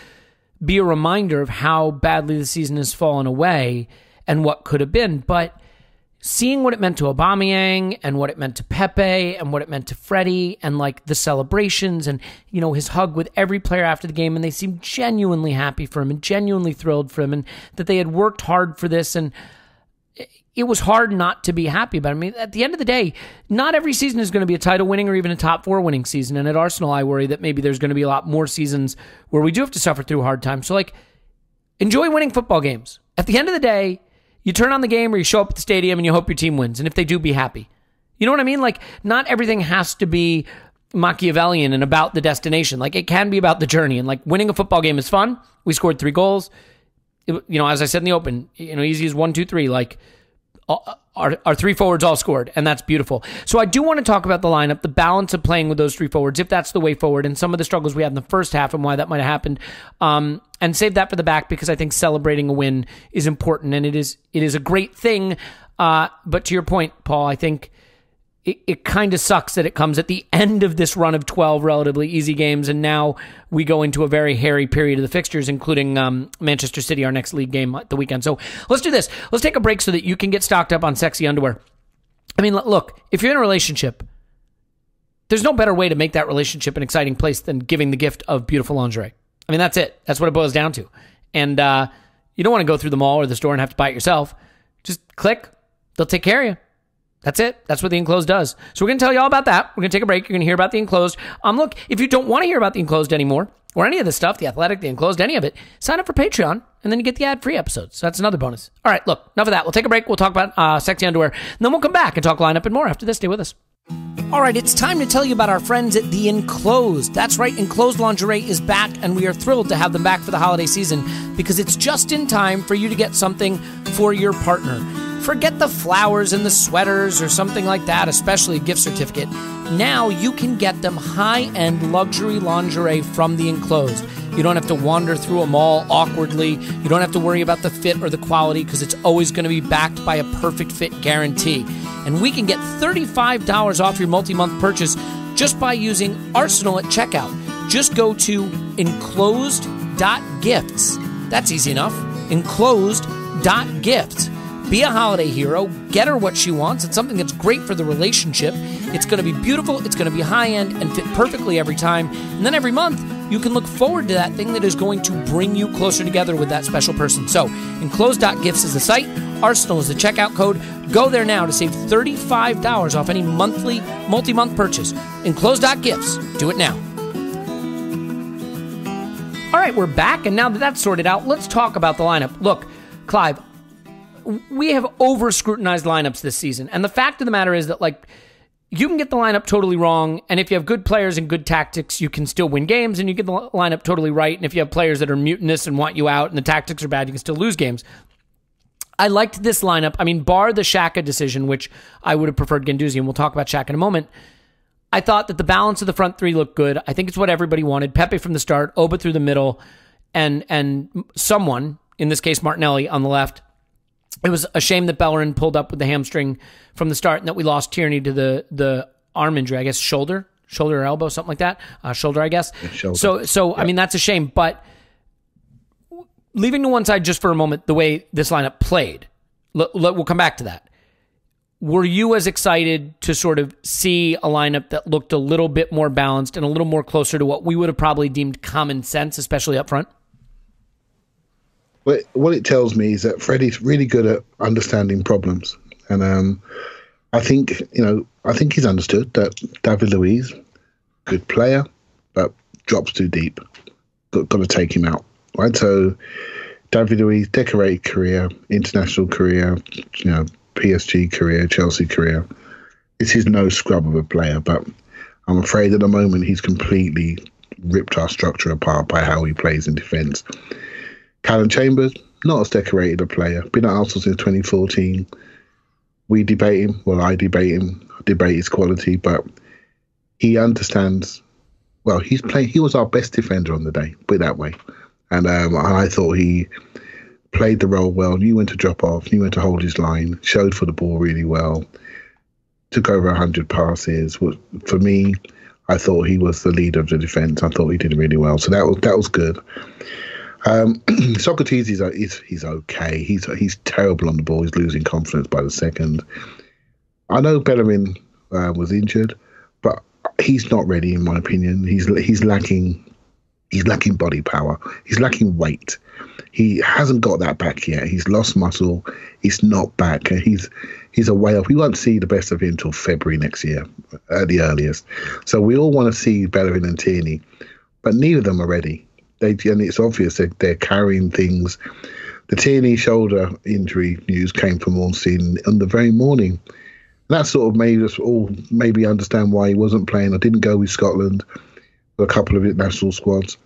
be a reminder of how badly the season has fallen away and what could have been. But seeing what it meant to Aubameyang and what it meant to Pepe and what it meant to Freddie and the celebrations and, his hug with every player after the game, and they seemed genuinely happy for him and genuinely thrilled for him and that they had worked hard for this, and it was hard not to be happy about it. I mean, at the end of the day, not every season is going to be a title winning or even a top 4 winning season. And at Arsenal, I worry that maybe there's going to be a lot more seasons where we do have to suffer through hard times. So enjoy winning football games. At the end of the day, you turn on the game or you show up at the stadium and you hope your team wins. And if they do, be happy. You know what I mean? Not everything has to be Machiavellian and about the destination. It can be about the journey. And winning a football game is fun. We scored 3 goals. As I said in the open, easy as 1, 2, 3. Our 3 forwards all scored, and that's beautiful. So I do want to talk about the lineup, the balance of playing with those 3 forwards, if that's the way forward, and some of the struggles we had in the first half and why that might have happened. And save that for the back because I think celebrating a win is important, and it is a great thing. But to your point, Paul, I think it kind of sucks that it comes at the end of this run of 12 relatively easy games, and now we go into a very hairy period of the fixtures, including Manchester City, our next league game at the weekend. So let's do this. Let's take a break so that you can get stocked up on sexy underwear. I mean, look, if you're in a relationship, there's no better way to make that relationship an exciting place than giving the gift of beautiful lingerie. I mean, that's it. That's what it boils down to. And you don't want to go through the mall or the store and have to buy it yourself. Just click. They'll take care of you. That's it. That's what the Enclosed does. So we're going to tell you all about that. We're going to take a break. You're going to hear about the Enclosed. Look, if you don't want to hear about the Enclosed anymore, or any of this stuff, The Athletic, the Enclosed, any of it, sign up for Patreon, and then you get the ad-free episodes. So that's another bonus. All right, look, enough of that. We'll take a break. We'll talk about sexy underwear, and then we'll come back and talk lineup and more after this. Stay with us. All right, it's time to tell you about our friends at The Enclosed. That's right, Enclosed Lingerie is back, and we are thrilled to have them back for the holiday season because it's just in time for you to get something for your partner. Forget the flowers and the sweaters or something like that, especially a gift certificate. Now you can get them high-end luxury lingerie from The Enclosed. You don't have to wander through a mall awkwardly. You don't have to worry about the fit or the quality because it's always going to be backed by a perfect fit guarantee. And we can get $35 off your multi-month purchase just by using Arsenal at checkout. Just go to enclosed.gifts. That's easy enough. Enclosed.gifts. Be a holiday hero. Get her what she wants. It's something that's great for the relationship. It's going to be beautiful. It's going to be high-end and fit perfectly every time. And then every month, you can look forward to that thing that is going to bring you closer together with that special person. So, enclosed.gifts is the site. Arsenal is the checkout code. Go there now to save $35 off any monthly, multi-month purchase. Enclosed.gifts. Do it now. All right, we're back, and now that that's sorted out, let's talk about the lineup. Look, Clive, we have over-scrutinized lineups this season, and the fact of the matter is that, like, you can get the lineup totally wrong, and if you have good players and good tactics, you can still win games, and you get the lineup totally right, and if you have players that are mutinous and want you out, and the tactics are bad, you can still lose games. I liked this lineup. I mean, bar the Xhaka decision, which I would have preferred Guendouzi, and we'll talk about Xhaka in a moment. I thought that the balance of the front three looked good. I think it's what everybody wanted. Pepe from the start, Oba through the middle, and someone, in this case Martinelli, on the left. It was a shame that Bellerin pulled up with the hamstring from the start and that we lost Tierney to the arm injury, I guess shoulder or elbow, something like that. Shoulder, I guess. Yeah, shoulder. So I mean, that's a shame. But leaving to one side just for a moment the way this lineup played, we'll come back to that. Were you as excited to sort of see a lineup that looked a little bit more balanced and a little more closer to what we would have probably deemed common sense, especially up front? Well, what it tells me is that Freddie's really good at understanding problems. And I think he's understood that David Luiz, good player, but drops too deep. Got to take him out, right? So David Luiz, decorated career, international career, PSG career, Chelsea career. It's his no scrub of a player, but I'm afraid at the moment he's completely ripped our structure apart by how he plays in defence. Callum Chambers, not as decorated a player. Been at Arsenal since 2014. We debate him. Well, I debate him. Debate his quality, but he understands. Well, he was our best defender on the day. Put it that way. And I thought he played the role well. Knew when to drop off. Knew when to hold his line. Showed for the ball really well. Took over 100 passes. For me, I thought he was the leader of the defence. I thought he did really well. So that was good. Socrates he's okay. He's terrible on the ball. He's losing confidence by the second. I know Bellerin was injured, but he's not ready in my opinion. He's lacking body power. He's lacking weight. He hasn't got that back yet. He's lost muscle. He's not back. He's a way off. We won't see the best of him until February next year at the earliest. So we all want to see Bellerin and Tierney, but neither of them are ready. And it's obvious that they're carrying things. The Tierney shoulder injury news came from Ornstein on the very morning. That sort of made us all maybe understand why he wasn't playing or didn't go with Scotland for a couple of international squads.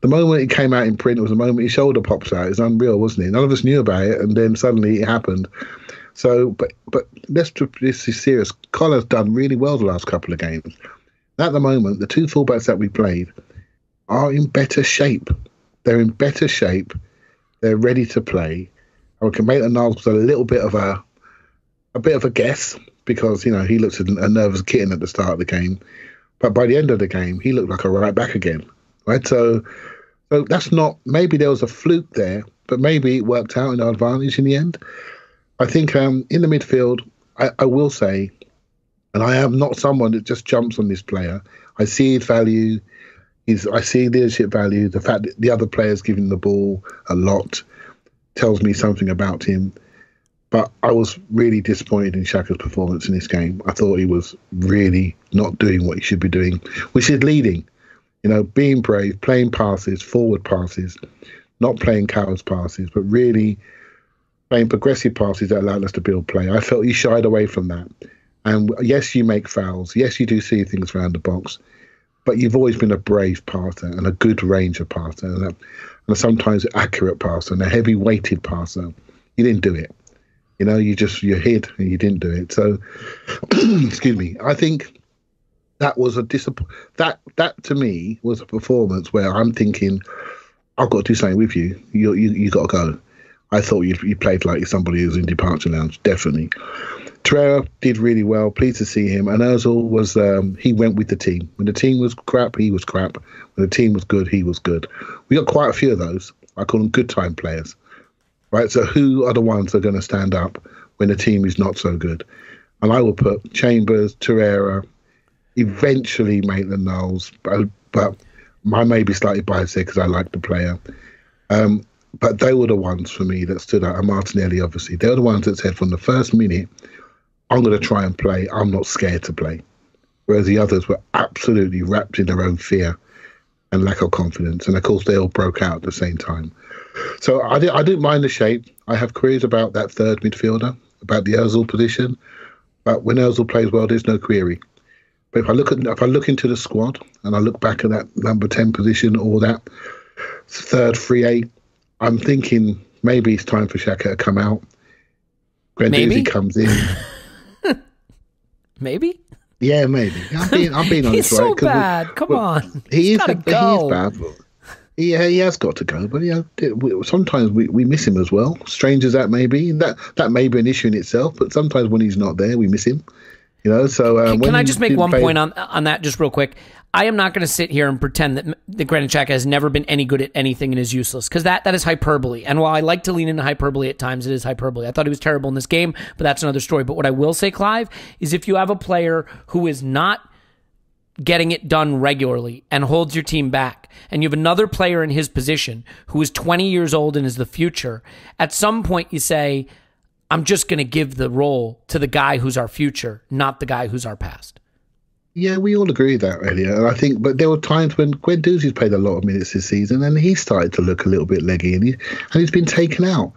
The moment it came out in print, it was the moment his shoulder pops out. It's unreal, wasn't it? None of us knew about it, and then suddenly it happened. So, but this is serious. Collar's done really well the last couple of games. At the moment, the two fullbacks that we played are in better shape. They're in better shape. They're ready to play. I can make the Niles was a little bit of a guess, because, he looked a nervous kitten at the start of the game. But by the end of the game, he looked like a right back again, right? So that's not, maybe there was a fluke there, but maybe it worked out in our advantage in the end. I think in the midfield, I will say, and I am not someone that just jumps on this player. I see his value. I see leadership value. The fact that the other players giving the ball a lot tells me something about him. But I was really disappointed in Xhaka's performance in this game. I thought he was really not doing what he should be doing, which is leading. Being brave, playing passes, forward passes, not playing coward's passes, but really playing progressive passes that allowed us to build play. I felt he shied away from that. And yes, you make fouls. Yes, you do see things around the box. But you've always been a brave passer and a good range of passer and a sometimes accurate passer and a heavy-weighted passer. You didn't do it. You hid and you didn't do it. So, excuse me. I think that was that to me was a performance where I'm thinking, I've got to do something with you. You got to go. I thought you played like somebody who's in departure lounge, definitely. Torreira did really well. Pleased to see him. And Ozil was, he went with the team. When the team was crap, he was crap. When the team was good, he was good. We got quite a few of those. I call them good time players. Right, so who are the ones that are going to stand up when the team is not so good? And I will put Chambers, Torreira, eventually Maitland-Niles, but I may be slightly biased there because I like the player. But they were the ones for me that stood out, and Martinelli, obviously. They were the ones that said from the first minute, I'm going to try and play. I'm not scared to play. Whereas the others were absolutely wrapped in their own fear and lack of confidence. And, of course, they all broke out at the same time. So I didn't mind the shape. I have queries about that third midfielder, about the Ozil position. But when Ozil plays well, there's no query. But if I look into the squad and I look back at that number 10 position or that third 3-8, I'm thinking maybe it's time for Xhaka to come out. Guendouzi comes in. Maybe? Yeah, maybe. I'm being honest, He's so bad. Come on. He is bad. He has got to go, but sometimes we miss him as well. Strange as that may be, that may be an issue in itself. But sometimes when he's not there, we miss him. So can I just make one point on that, just real quick? I am not going to sit here and pretend that Granit Xhaka has never been any good at anything and is useless, because that is hyperbole. And while I like to lean into hyperbole at times, it is hyperbole. I thought he was terrible in this game, but that's another story. But what I will say, Clive, is if you have a player who is not getting it done regularly and holds your team back, and you have another player in his position who is 20 years old and is the future, at some point you say, I'm just going to give the role to the guy who's our future, not the guy who's our past. Yeah, we all agree with that earlier. And I think, but there were times when Guendouzi's played a lot of minutes this season and he started to look a little bit leggy and he's been taken out.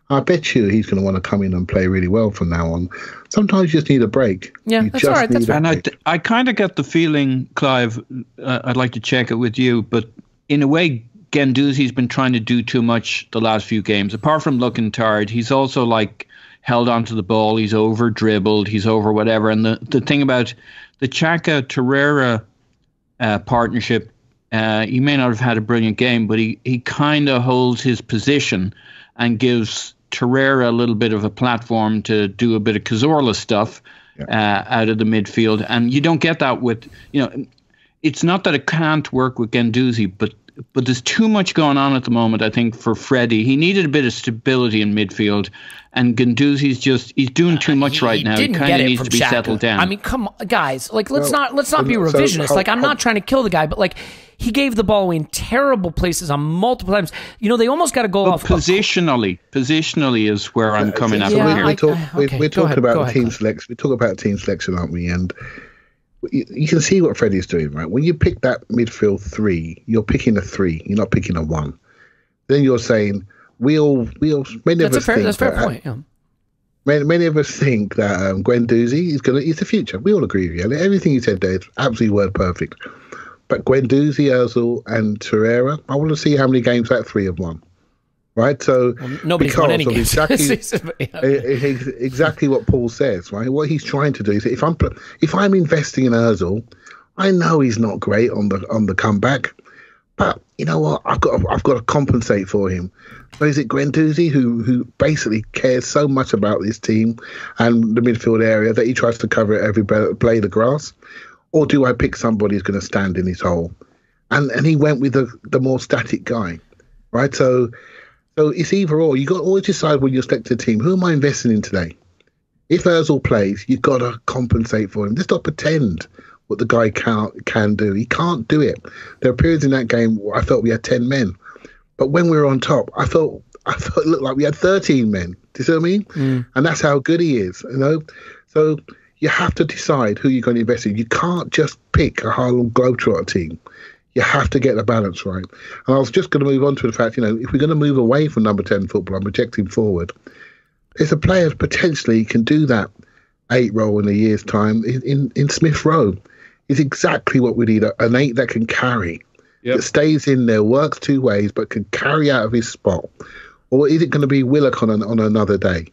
I bet you he's going to want to come in and play really well from now on. Sometimes you just need a break. Yeah, that's all right. That's fine. And I kind of get the feeling, Clive, I'd like to check it with you, but in a way, Guendouzi's been trying to do too much the last few games. Apart from looking tired, he's also held onto the ball. He's over dribbled. He's over whatever. And the thing about the Xhaka-Torreira partnership, he may not have had a brilliant game, but he kind of holds his position and gives Torreira a little bit of a platform to do a bit of Cazorla stuff out of the midfield. And you don't get that with, it's not that it can't work with Guendouzi, but there's too much going on at the moment, I think, for Freddie. He needed a bit of stability in midfield, and Guendouzi's he's doing too much right now. He kind of needs to be settled down. I mean, come on, guys. let's not be revisionist. I'm not trying to kill the guy, but he gave the ball away in terrible places on multiple times. They almost got to go off. Positionally is where I'm coming at here. We're talking about team selection. We talk about team selection, aren't we? And you can see what Freddie's doing, right? When you pick that midfield three, you're picking a three. You're not picking a one. Then you're saying many of us think that's a fair point. Yeah. Many of us think that Guendouzi is the future. We all agree with you. Everything you said there is absolutely word perfect. But Guendouzi, Ozil, and Torreira, I want to see how many games that three have won. Right, so nobody's won any games. Exactly what Paul says. Right, what he's trying to do is if I'm investing in Ozil, I know he's not great on the comeback, But you know what? I've got to compensate for him. So is it Guendouzi who basically cares so much about this team and the midfield area that he tries to cover every blade of grass? Or do I pick somebody who's going to stand in his hole? And he went with the more static guy, right? So it's either or. You got to always decide when you're selecting a team. Who am I investing in today? If Ozil plays, you've got to compensate for him. Just not pretend what the guy can do. He can't do it. There are periods in that game where I felt we had 10 men. But when we were on top, I felt it looked like we had 13 men. Do you see what I mean? And that's how good he is, you know? So you have to decide who you're going to invest in. You can't just pick a Harlem Globetrotter team. You have to get the balance right. And I was just going to move on to the fact, you know, if we're going to move away from number 10 football and projecting forward, there's a player potentially can do that 8 role in a year's time in Smith Rowe. Is exactly what we need, an 8 that can carry, that stays in there, works 2 ways, but can carry out of his spot. Or is it going to be Willock on another day?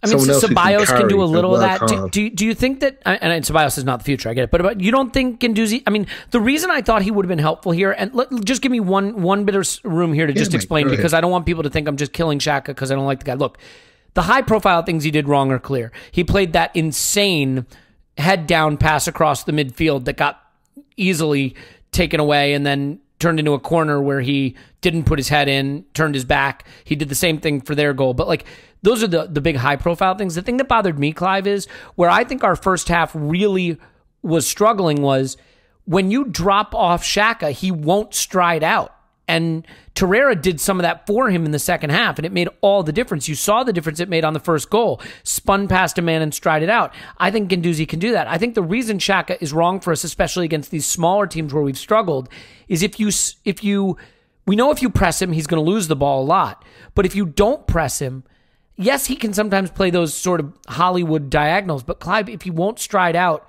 I mean, Ceballos can do a little of that. Do you think that, and Ceballos is not the future, I get it, but you don't think Guendouzi, I mean, the reason I thought he would have been helpful here, and just give me one bit of room here to just explain, because I don't want people to think I'm just killing Xhaka because I don't like the guy. Look, the high-profile things he did wrong are clear. He played that insane head-down pass across the midfield that got easily taken away and then turned into a corner where he didn't put his head in, turned his back. He did the same thing for their goal. But, like, those are the big high-profile things. The thing that bothered me, Clive, is where I think our first half really was struggling was when you drop off Xhaka, he won't stride out. And Torreira did some of that for him in the second half, and it made all the difference. You saw the difference it made on the first goal. Spun past a man and strided out. I think Guendouzi can do that. I think the reason Xhaka is wrong for us, especially against these smaller teams where we've struggled, is we know if you press him, he's going to lose the ball a lot. But if you don't press him, yes, he can sometimes play those sort of Hollywood diagonals, but Clive, if he won't stride out,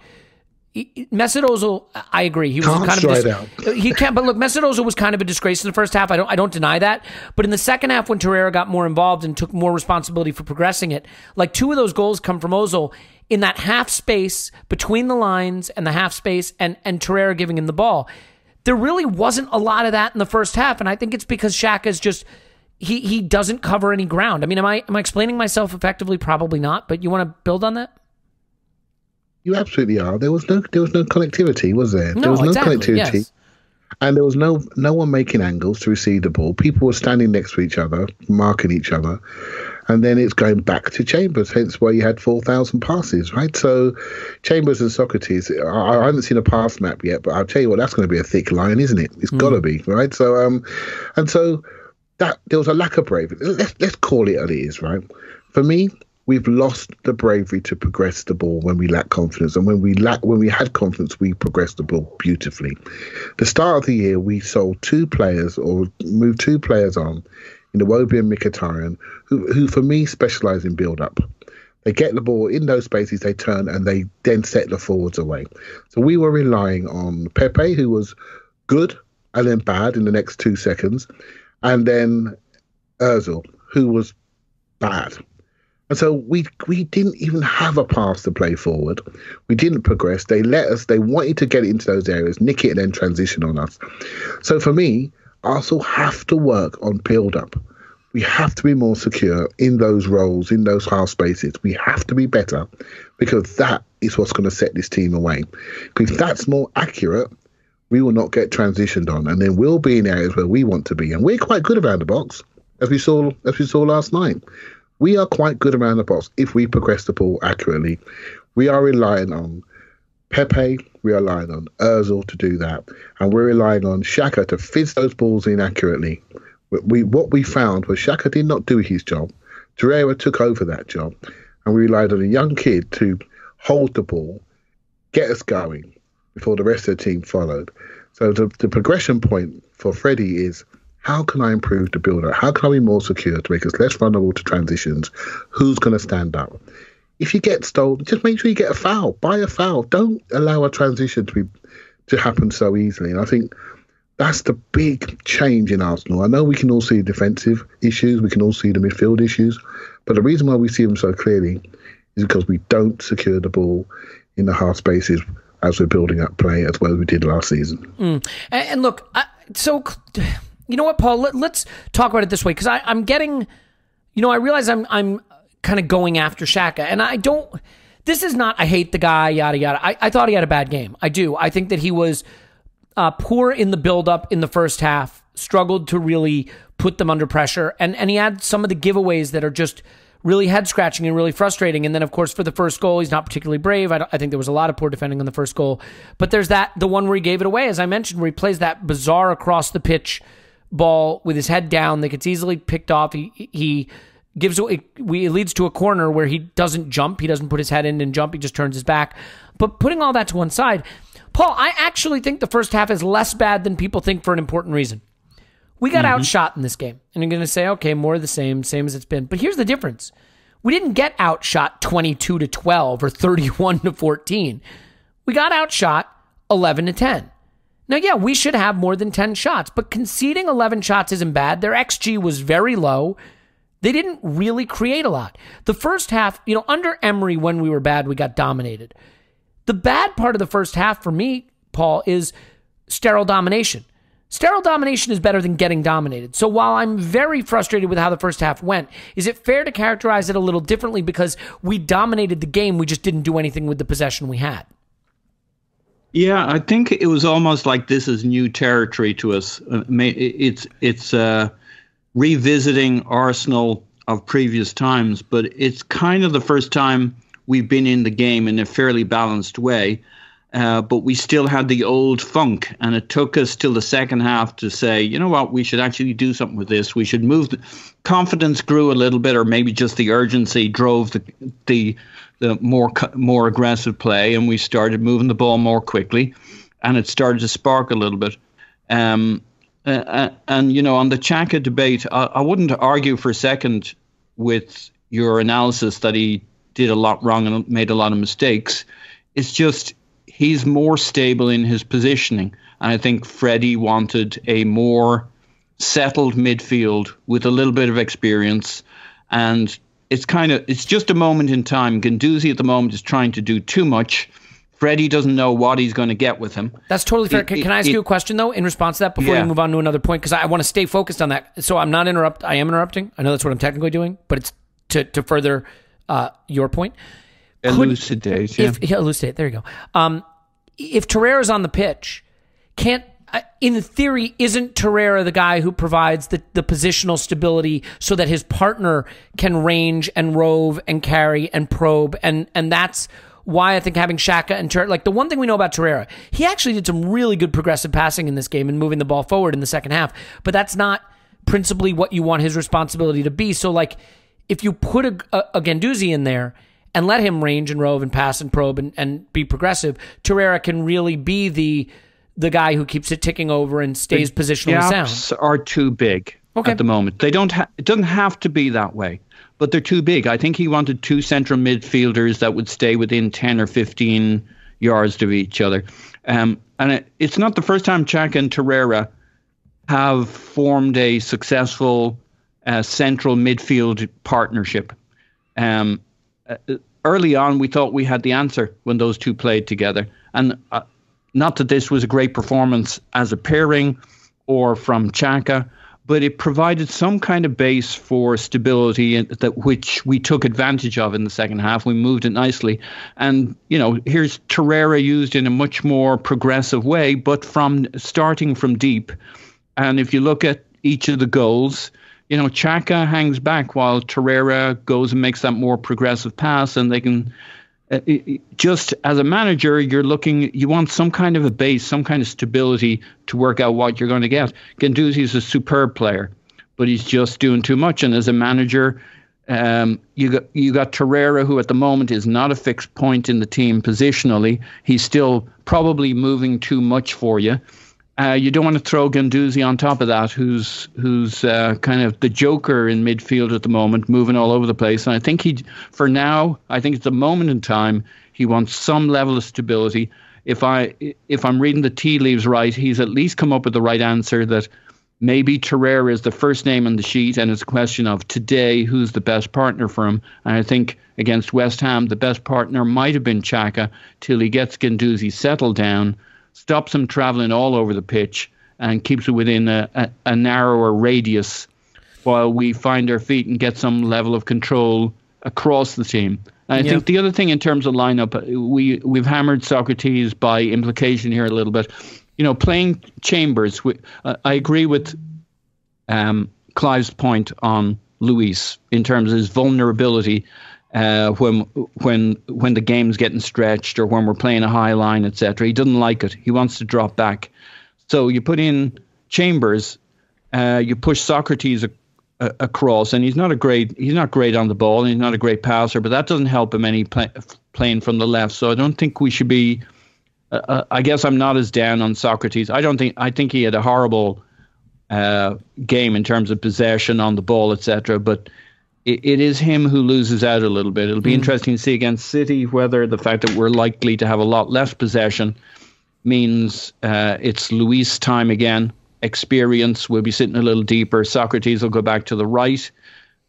Mesut Ozil, I agree. He was kind of he can't. But look, Mesut Ozil was kind of a disgrace in the first half. I don't deny that. But in the second half, when Torreira got more involved and took more responsibility for progressing it, like 2 of those goals come from Ozil in that half space between the lines and the half space, and Torreira giving him the ball. There really wasn't a lot of that in the first half, and I think it's because Xhaka is just he doesn't cover any ground. I mean, am I explaining myself effectively? Probably not. But you want to build on that? You absolutely are. There was no connectivity, was there? No, there was no exactly, connectivity. Yes. And there was no one making angles to receive the ball. People were standing next to each other, marking each other. And then it's going back to Chambers, hence why you had 4,000 passes, right? So Chambers and Socrates, I haven't seen a pass map yet, but I'll tell you what, that's going to be a thick line, isn't it? It's got to be, right? So, and so that there was a lack of bravery. Let's call it what it is, right? For me, we've lost the bravery to progress the ball when we lack confidence. And when we had confidence, we progressed the ball beautifully. The start of the year, we sold 2 players or moved 2 players on in Iwobi and Mkhitaryan, who for me specialise in build-up. They get the ball in those spaces, they turn, and they then set the forwards away. So we were relying on Pepe, who was good and then bad in the next 2 seconds, and then Ozil, who was bad. And so we didn't even have a pass to play forward. We didn't progress. They wanted to get into those areas, nick it, and then transition on us. So for me, Arsenal have to work on build-up. We have to be more secure in those roles, in those half spaces. We have to be better, because that is what's going to set this team away. Because if that's more accurate, we will not get transitioned on, and then we'll be in areas where we want to be. And we're quite good around the box, as we saw last night. We are quite good around the box if we progress the ball accurately. We are relying on Pepe, we are relying on Ozil to do that, and we're relying on Xhaka to fizz those balls in accurately. What we found was Xhaka did not do his job. Torreira took over that job, and we relied on a young kid to hold the ball, get us going before the rest of the team followed. So the progression point for Freddie is, how can I improve the build-up? How can I be more secure to make us less vulnerable to transitions? Who's going to stand up? If you get stolen, just make sure you get a foul. Buy a foul. Don't allow a transition to happen so easily. And I think that's the big change in Arsenal. I know we can all see defensive issues. We can all see the midfield issues. But the reason why we see them so clearly is because we don't secure the ball in the half spaces as we're building up play as well as we did last season. And look, So, you know what, Paul? Let's talk about it this way, because I'm getting, I realize I'm kind of going after Xhaka, and I don't. This is not, I hate the guy, yada yada. I thought he had a bad game. I do. I think that he was poor in the build-up in the first half, struggled to really put them under pressure, and he had some of the giveaways that are just really head-scratching and really frustrating. And then, of course, for the first goal, he's not particularly brave. I think there was a lot of poor defending on the first goal. But there's the one where he gave it away, as I mentioned, where he plays that bizarre across-the-pitch ball with his head down that gets easily picked off. He gives it leads to a corner where he doesn't jump. He doesn't put his head in and jump. He just turns his back. But putting all that to one side, Paul, I actually think the first half is less bad than people think for an important reason. We got outshot in this game. And you're going to say, okay, more of the same as it's been. But here's the difference. We didn't get outshot 22-12 or 31-14. We got outshot 11-10. Now, yeah, we should have more than 10 shots, but conceding 11 shots isn't bad. Their XG was very low. They didn't really create a lot. The first half, under Emery, when we were bad, we got dominated. The bad part of the first half for me, Paul, is sterile domination. Sterile domination is better than getting dominated. So while I'm very frustrated with how the first half went, is it fair to characterize it a little differently because we dominated the game, we just didn't do anything with the possession we had? Yeah, I think it was almost like this is new territory to us. It's revisiting Arsenal of previous times, but it's kind of the first time we've been in the game in a fairly balanced way. But we still had the old funk, and it took us till the second half to say, you know what, we should actually do something with this. We should move. Confidence grew a little bit, or maybe just the urgency drove the more aggressive play, and we started moving the ball more quickly, and it started to spark a little bit. And on the Xhaka debate, I wouldn't argue for a second with your analysis that he did a lot wrong and made a lot of mistakes. It's just he's more stable in his positioning. And I think Freddie wanted a more settled midfield with a little bit of experience. And it's just a moment in time. Guendouzi at the moment is trying to do too much. Freddie doesn't know what he's going to get with him. That's totally fair. Can I ask you a question, though, in response to that before we move on to another point? Because I want to stay focused on that. So I am interrupting. I know that's what I'm technically doing, but it's to further your point. Elucidate, elucidate. There you go. If Torreira's on the pitch, in theory, isn't Torreira the guy who provides the positional stability so that his partner can range and rove and carry and probe, and that's why I think having Xhaka and Torreira, like the one thing we know about Torreira, he actually did some really good progressive passing in this game and moving the ball forward in the second half, but that's not principally what you want his responsibility to be. So, like, if you put a Guendouzi in there and let him range and rove and pass and probe and be progressive, Torreira can really be the guy who keeps it ticking over and stays positionally sound. Gaps are too big at the moment. They don't. It doesn't have to be that way, but they're too big. I think he wanted two central midfielders that would stay within 10 or 15 yards of each other. And it's not the first time Xhaka and Torreira have formed a successful central midfield partnership. Early on, we thought we had the answer when those two played together. And not that this was a great performance as a pairing or from Xhaka, but it provided some kind of base for stability which we took advantage of in the second half. We moved it nicely. And, here's Torreira used in a much more progressive way, but starting from deep. And if you look at each of the goals, Xhaka hangs back while Torreira goes and makes that more progressive pass, and they can just as a manager, you want some kind of a base, some kind of stability to work out what you're going to get. Guendouzi is a superb player, but he's just doing too much. And as a manager, you got Torreira, who at the moment is not a fixed point in the team positionally. He's still probably moving too much for you. You don't want to throw Guendouzi on top of that, who's kind of the joker in midfield at the moment, moving all over the place. And I think for now, I think it's a moment in time. He wants some level of stability. If I'm reading the tea leaves right, he's at least come up with the right answer that maybe Torreira is the first name on the sheet, and it's a question of today who's the best partner for him. And I think against West Ham, the best partner might have been Xhaka till he gets Guendouzi settled down, stops him travelling all over the pitch, and keeps it within a narrower radius while we find our feet and get some level of control across the team. And I think the other thing in terms of lineup, we've hammered Socrates by implication here a little bit. Playing Chambers, I agree with Clive's point on Luis in terms of his vulnerability when the game's getting stretched or when we're playing a high line, etc. He doesn't like it. He wants to drop back. So you put in Chambers, you push Socrates across, and he's not great on the ball, and he's not a great passer, but that doesn't help him any playing from the left. So I don't think we should be. I guess I'm not as down on Socrates. I think he had a horrible game in terms of possession on the ball, etc. But it is him who loses out a little bit. It'll be interesting to see against City whether the fact that we're likely to have a lot less possession means it's Luis time again. Experience will be sitting a little deeper. Socrates will go back to the right,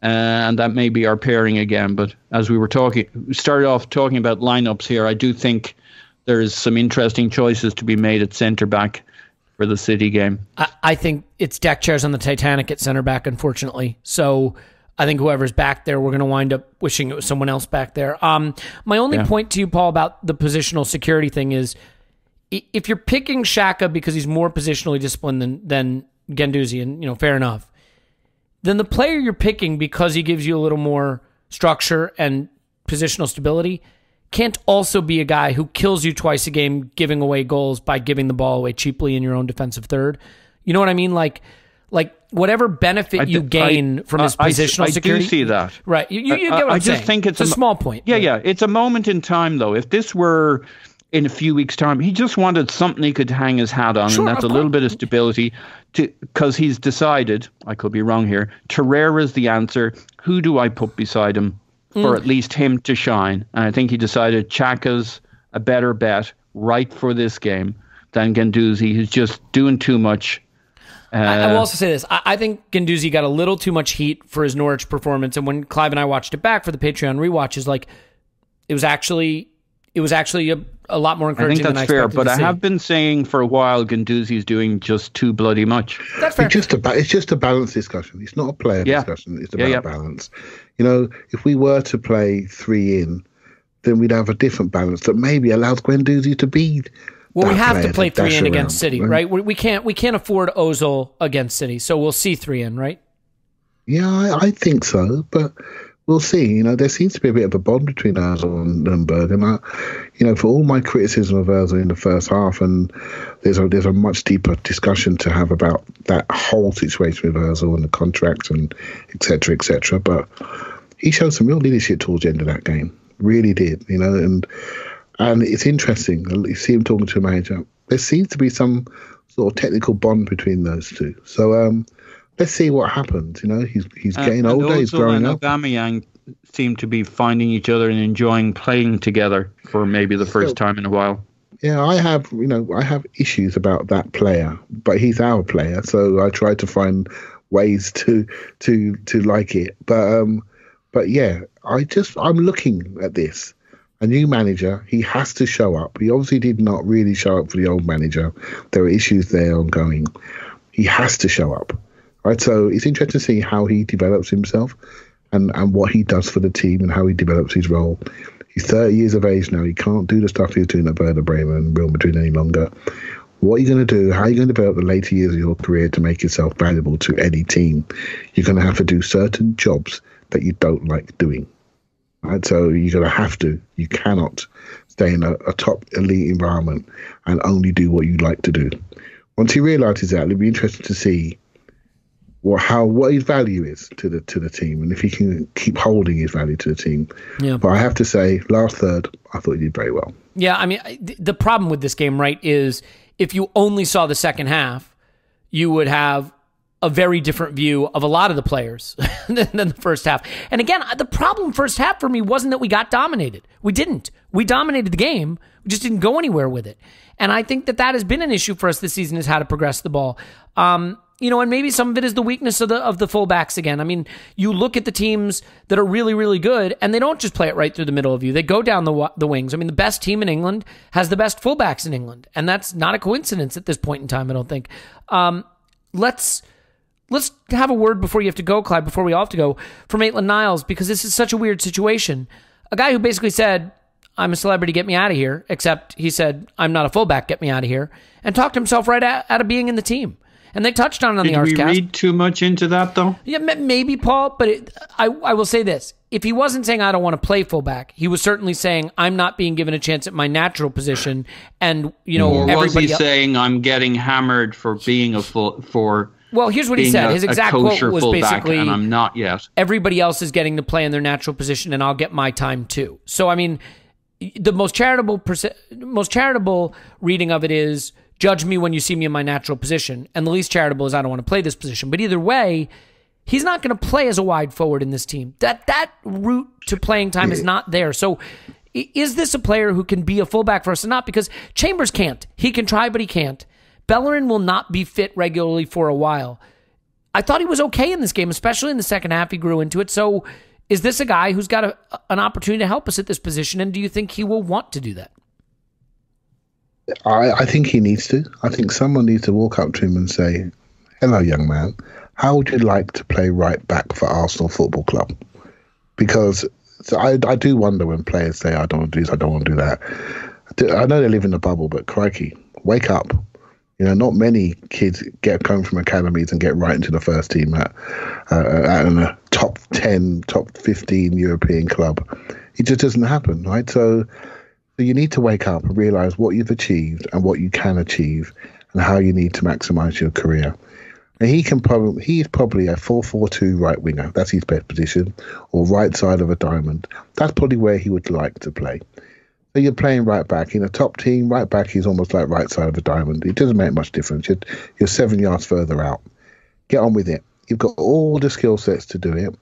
and that may be our pairing again. But as we started off talking about lineups here, I do think there's some interesting choices to be made at centre back for the City game. I think it's deck chairs on the Titanic at centre back, unfortunately. So I think whoever's back there, we're going to wind up wishing it was someone else back there. My only point to you, Paul, about the positional security thing is, if you're picking Xhaka because he's more positionally disciplined than Guendouzi, and fair enough, then the player you're picking because he gives you a little more structure and positional stability can't also be a guy who kills you twice a game giving away goals by giving the ball away cheaply in your own defensive third. You know what I mean? Like whatever benefit you gain from his positional security. I do see that. Right. You get what I'm saying. Think it's a small point. Yeah. It's a moment in time, though. If this were in a few weeks' time, he just wanted something he could hang his hat on, and that's a little bit of stability, because he's decided, I could be wrong here, Torreira's the answer. Who do I put beside him for at least him to shine? And I think he decided Xhaka's a better bet right for this game than Guendouzi, who's just doing too much. I will also say this. I think Guendouzi got a little too much heat for his Norwich performance, and when Clive and I watched it back for the Patreon rewatch, it was actually a lot more encouraging than I expected. I think that's fair, but I have been saying for a while Guendouzi's doing just too bloody much. That's fair. It's just a balance discussion. It's not a player discussion. It's about balance. If we were to play 3 in, then we'd have a different balance that maybe allows Guendouzi to be. Well, we have to play 3 in against City, right? We can't afford Ozil against City, so we'll see 3 in, right? Yeah, I think so, but we'll see. There seems to be a bit of a bond between Ozil and Nürnberg, and for all my criticism of Ozil in the first half, and there's a much deeper discussion to have about that whole situation with Ozil and the contract and et cetera, but he showed some real leadership towards the end of that game. Really did, and it's interesting. You see him talking to a manager. There seems to be some sort of technical bond between those two. So let's see what happens. He's getting older. He's growing up. Aubameyang seem to be finding each other and enjoying playing together for maybe the first time in a while. Yeah, I have issues about that player, but he's our player, so I try to find ways to like it. But yeah, I'm looking at this. A new manager, he has to show up. He obviously did not really show up for the old manager. There are issues there ongoing. He has to show up, right? So it's interesting to see how he develops himself and what he does for the team and how he develops his role. He's 30 years of age now. He can't do the stuff he was doing at Werder Bremen and Real Madrid any longer. What are you going to do? How are you going to develop the later years of your career to make yourself valuable to any team? You're going to have to do certain jobs that you don't like doing. Right, so you're going to have to. You cannot stay in a top elite environment and only do what you like to do. Once he realises that, it'll be interesting to see what his value is to the team, and if he can keep holding his value to the team. Yeah. But I have to say, last third, I thought he did very well. Yeah, I mean, the problem with this game, right, is if you only saw the second half, you would have a very different view of a lot of the players than the first half. And again, the problem first half for me wasn't that we got dominated. We didn't. We dominated the game. We just didn't go anywhere with it. And I think that has been an issue for us this season, is how to progress the ball. And maybe some of it is the weakness of the fullbacks again. I mean, you look at the teams that are really, really good, and they don't just play it right through the middle of you. They go down the wings. I mean, the best team in England has the best fullbacks in England, and that's not a coincidence at this point in time, I don't think. Let's have a word before you have to go, Clive, before we all have to go, for Maitland-Niles, because this is such a weird situation. A guy who basically said, I'm a celebrity, get me out of here, except he said, I'm not a fullback, get me out of here, and talked himself right out of being in the team. And they touched on the Arscast. Did we read too much into that, though? Yeah, maybe, Paul, but I will say this. If he wasn't saying, I don't want to play fullback, he was certainly saying, I'm not being given a chance at my natural position, and, or was he saying, I'm getting hammered for being Well, here's what he said. His exact quote was basically, and I'm not yet. Everybody else is getting to play in their natural position, and I'll get my time too. So, I mean, the most charitable reading of it is, judge me when you see me in my natural position. And the least charitable is, I don't want to play this position. But either way, he's not going to play as a wide forward in this team. That route to playing time is not there. So is this a player who can be a fullback for us or not? Because Chambers can't. He can try, but he can't. Bellerin will not be fit regularly for a while. I thought he was okay in this game, especially in the second half. He grew into it. So is this a guy who's got an opportunity to help us at this position? And do you think he will want to do that? I think he needs to. I think someone needs to walk up to him and say, hello, young man, how would you like to play right back for Arsenal Football Club? Because I do wonder when players say, I don't want to do this, I don't want to do that. I know they live in a bubble, but crikey, wake up. Not many kids come from academies and get right into the first team at a top 10, top 15 European club. It just doesn't happen, right? So you need to wake up and realize what you've achieved and what you can achieve and how you need to maximize your career. And he's probably a 4-4-2 right winger. That's his best position, or right side of a diamond. That's probably where he would like to play. So you're playing right back in a top team. Right back is almost like right side of a diamond. It doesn't make much difference. You're 7 yards further out. Get on with it. You've got all the skill sets to do it.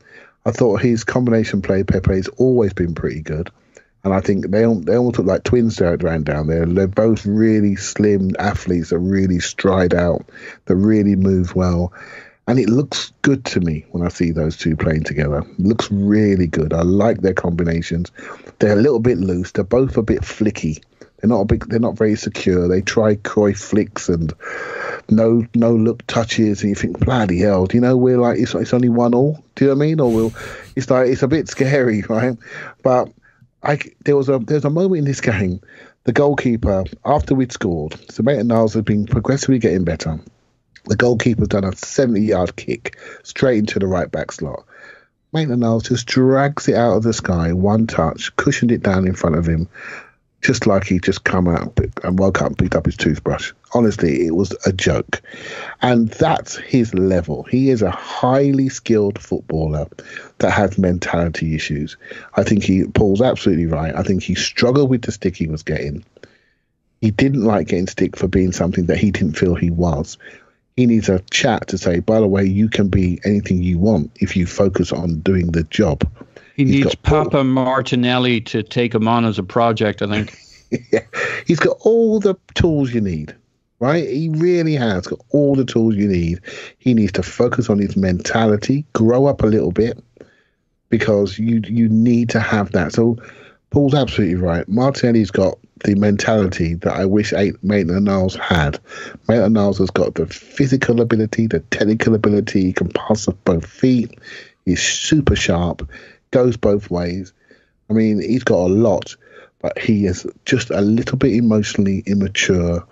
I thought his combination play, Pepe's always been pretty good. And I think they almost look like twins around down there. They're both really slim athletes that really stride out, that really move well. And it looks good to me when I see those two playing together. It looks really good. I like their combinations. They're a little bit loose. They're both a bit flicky. They're not very secure. They try Cruyff flicks and no look touches, and you think, bloody hell, we're like, it's only 1-1. Do you know what I mean? Or it's a bit scary, right? But there's a moment in this game, the goalkeeper, after we'd scored, so Maitland-Niles had been progressively getting better. The goalkeeper's done a 70-yard kick straight into the right-back slot. Maitland-Niles just drags it out of the sky, one touch, cushioned it down in front of him, just like he just come out and woke up and picked up his toothbrush. Honestly, it was a joke. And that's his level. He is a highly skilled footballer that has mentality issues. I think Paul's absolutely right. I think he struggled with the stick he was getting. He didn't like getting stick for being something that he didn't feel he was. He needs a chat to say, by the way, you can be anything you want if you focus on doing the job. He needs Papa Martinelli to take him on as a project, I think. Yeah. He's got all the tools you need, right? He really has got all the tools you need. He needs to focus on his mentality, grow up a little bit, because you need to have that. So Paul's absolutely right. Martinelli's got the mentality that I wish Maitland-Niles had. Maitland-Niles has got the physical ability, the technical ability. He can pass with both feet. He's super sharp, goes both ways. I mean, he's got a lot, but he is just a little bit emotionally immature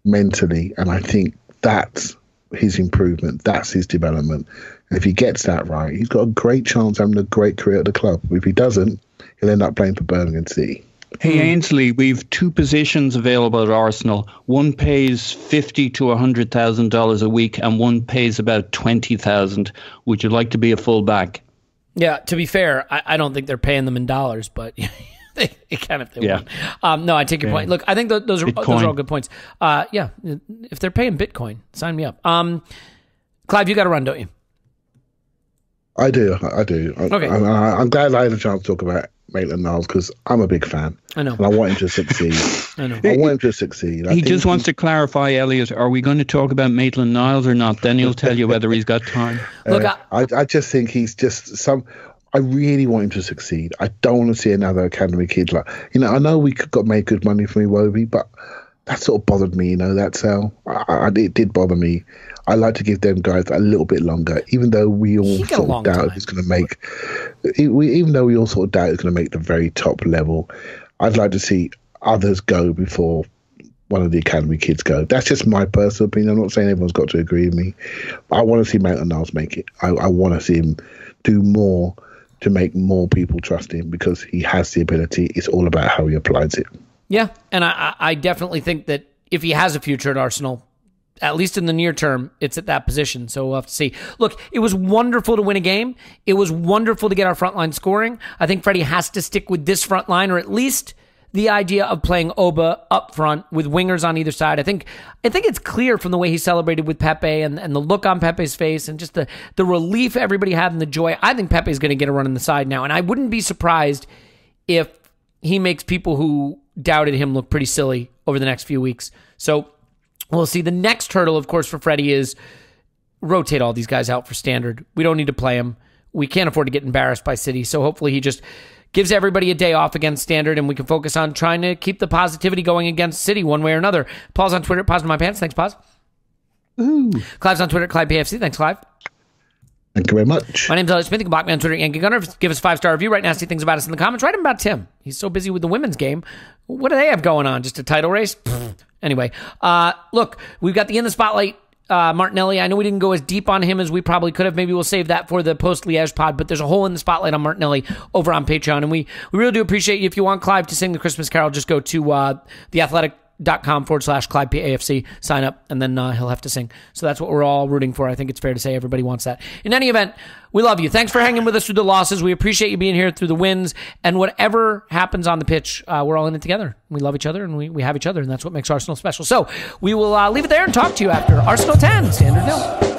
mentally, and I think that's his improvement. That's his development. And if he gets that right, he's got a great chance of having a great career at the club. If he doesn't, he'll end up playing for Birmingham City. Hey, Ainsley, we've two positions available at Arsenal. One pays $50,000 to $100,000 a week, and one pays about $20,000. Would you like to be a fullback? Yeah, to be fair, I don't think they're paying them in dollars, but they can if they want. No, I take your point. Look, I think those are all good points. Yeah, if they're paying Bitcoin, sign me up. Clive, you got to run, don't you? I do. Okay. I'm glad I had a chance to talk about Maitland-Niles because I'm a big fan. I know. And I want him to succeed. I know. I want him to succeed. He just wants to clarify, Elliot, are we going to talk about Maitland-Niles or not? Then he'll tell you whether he's got time. Look, I just think he's just I really want him to succeed. I don't want to see another academy kid I know we got made good money from Iwobi, but that sort of bothered me. That's how it did bother me. I like to give them guys a little bit longer, even though we all sort of doubt he's going to make. Even though we all sort of doubt he's going to make the very top level, I'd like to see others go before one of the academy kids go. That's just my personal opinion. I'm not saying everyone's got to agree with me, but I want to see Maitland-Niles make it. I want to see him do more to make more people trust him because he has the ability. It's all about how he applies it. Yeah, and I definitely think that if he has a future at Arsenal, at least in the near term, it's at that position. So we'll have to see. Look, it was wonderful to win a game. It was wonderful to get our front line scoring. I think Freddie has to stick with this front line, or at least the idea of playing Oba up front with wingers on either side. I think it's clear from the way he celebrated with Pepe and the look on Pepe's face and just the relief everybody had and the joy. I think Pepe's going to get a run on the side now, and I wouldn't be surprised if he makes people who doubted him look pretty silly over the next few weeks. So we'll see. The next hurdle, of course, for Freddie is rotate all these guys out for Standard. We don't need to play them. We can't afford to get embarrassed by City, so hopefully he just gives everybody a day off against Standard, and we can focus on trying to keep the positivity going against City one way or another. Paul's on Twitter. Pause in my pants. Thanks, Pause. Ooh. Clive's on Twitter. ClivePFC. Thanks, Clive. Thank you very much. My name's Elliot Smith. You can block me on Twitter, Yankee Gunner. Give us a 5-star review. Write nasty things about us in the comments. Write them about Tim. He's so busy with the women's game. What do they have going on? Just a title race? Anyway, look, we've got the In the Spotlight Martinelli. I know we didn't go as deep on him as we probably could have. Maybe we'll save that for the post-Liège pod, but there's a hole in the spotlight on Martinelli over on Patreon, and we really do appreciate you. If you want Clive to sing the Christmas Carol, just go to theathletic.com/ClivePAFC, sign up, and then he'll have to sing. So that's what we're all rooting for. I think it's fair to say everybody wants that. In any event, we love you. Thanks for hanging with us through the losses. We appreciate you being here through the wins, and whatever happens on the pitch, we're all in it together. We love each other, and we have each other, and that's what makes Arsenal special. So we will leave it there and talk to you after Arsenal 10, Standard 0.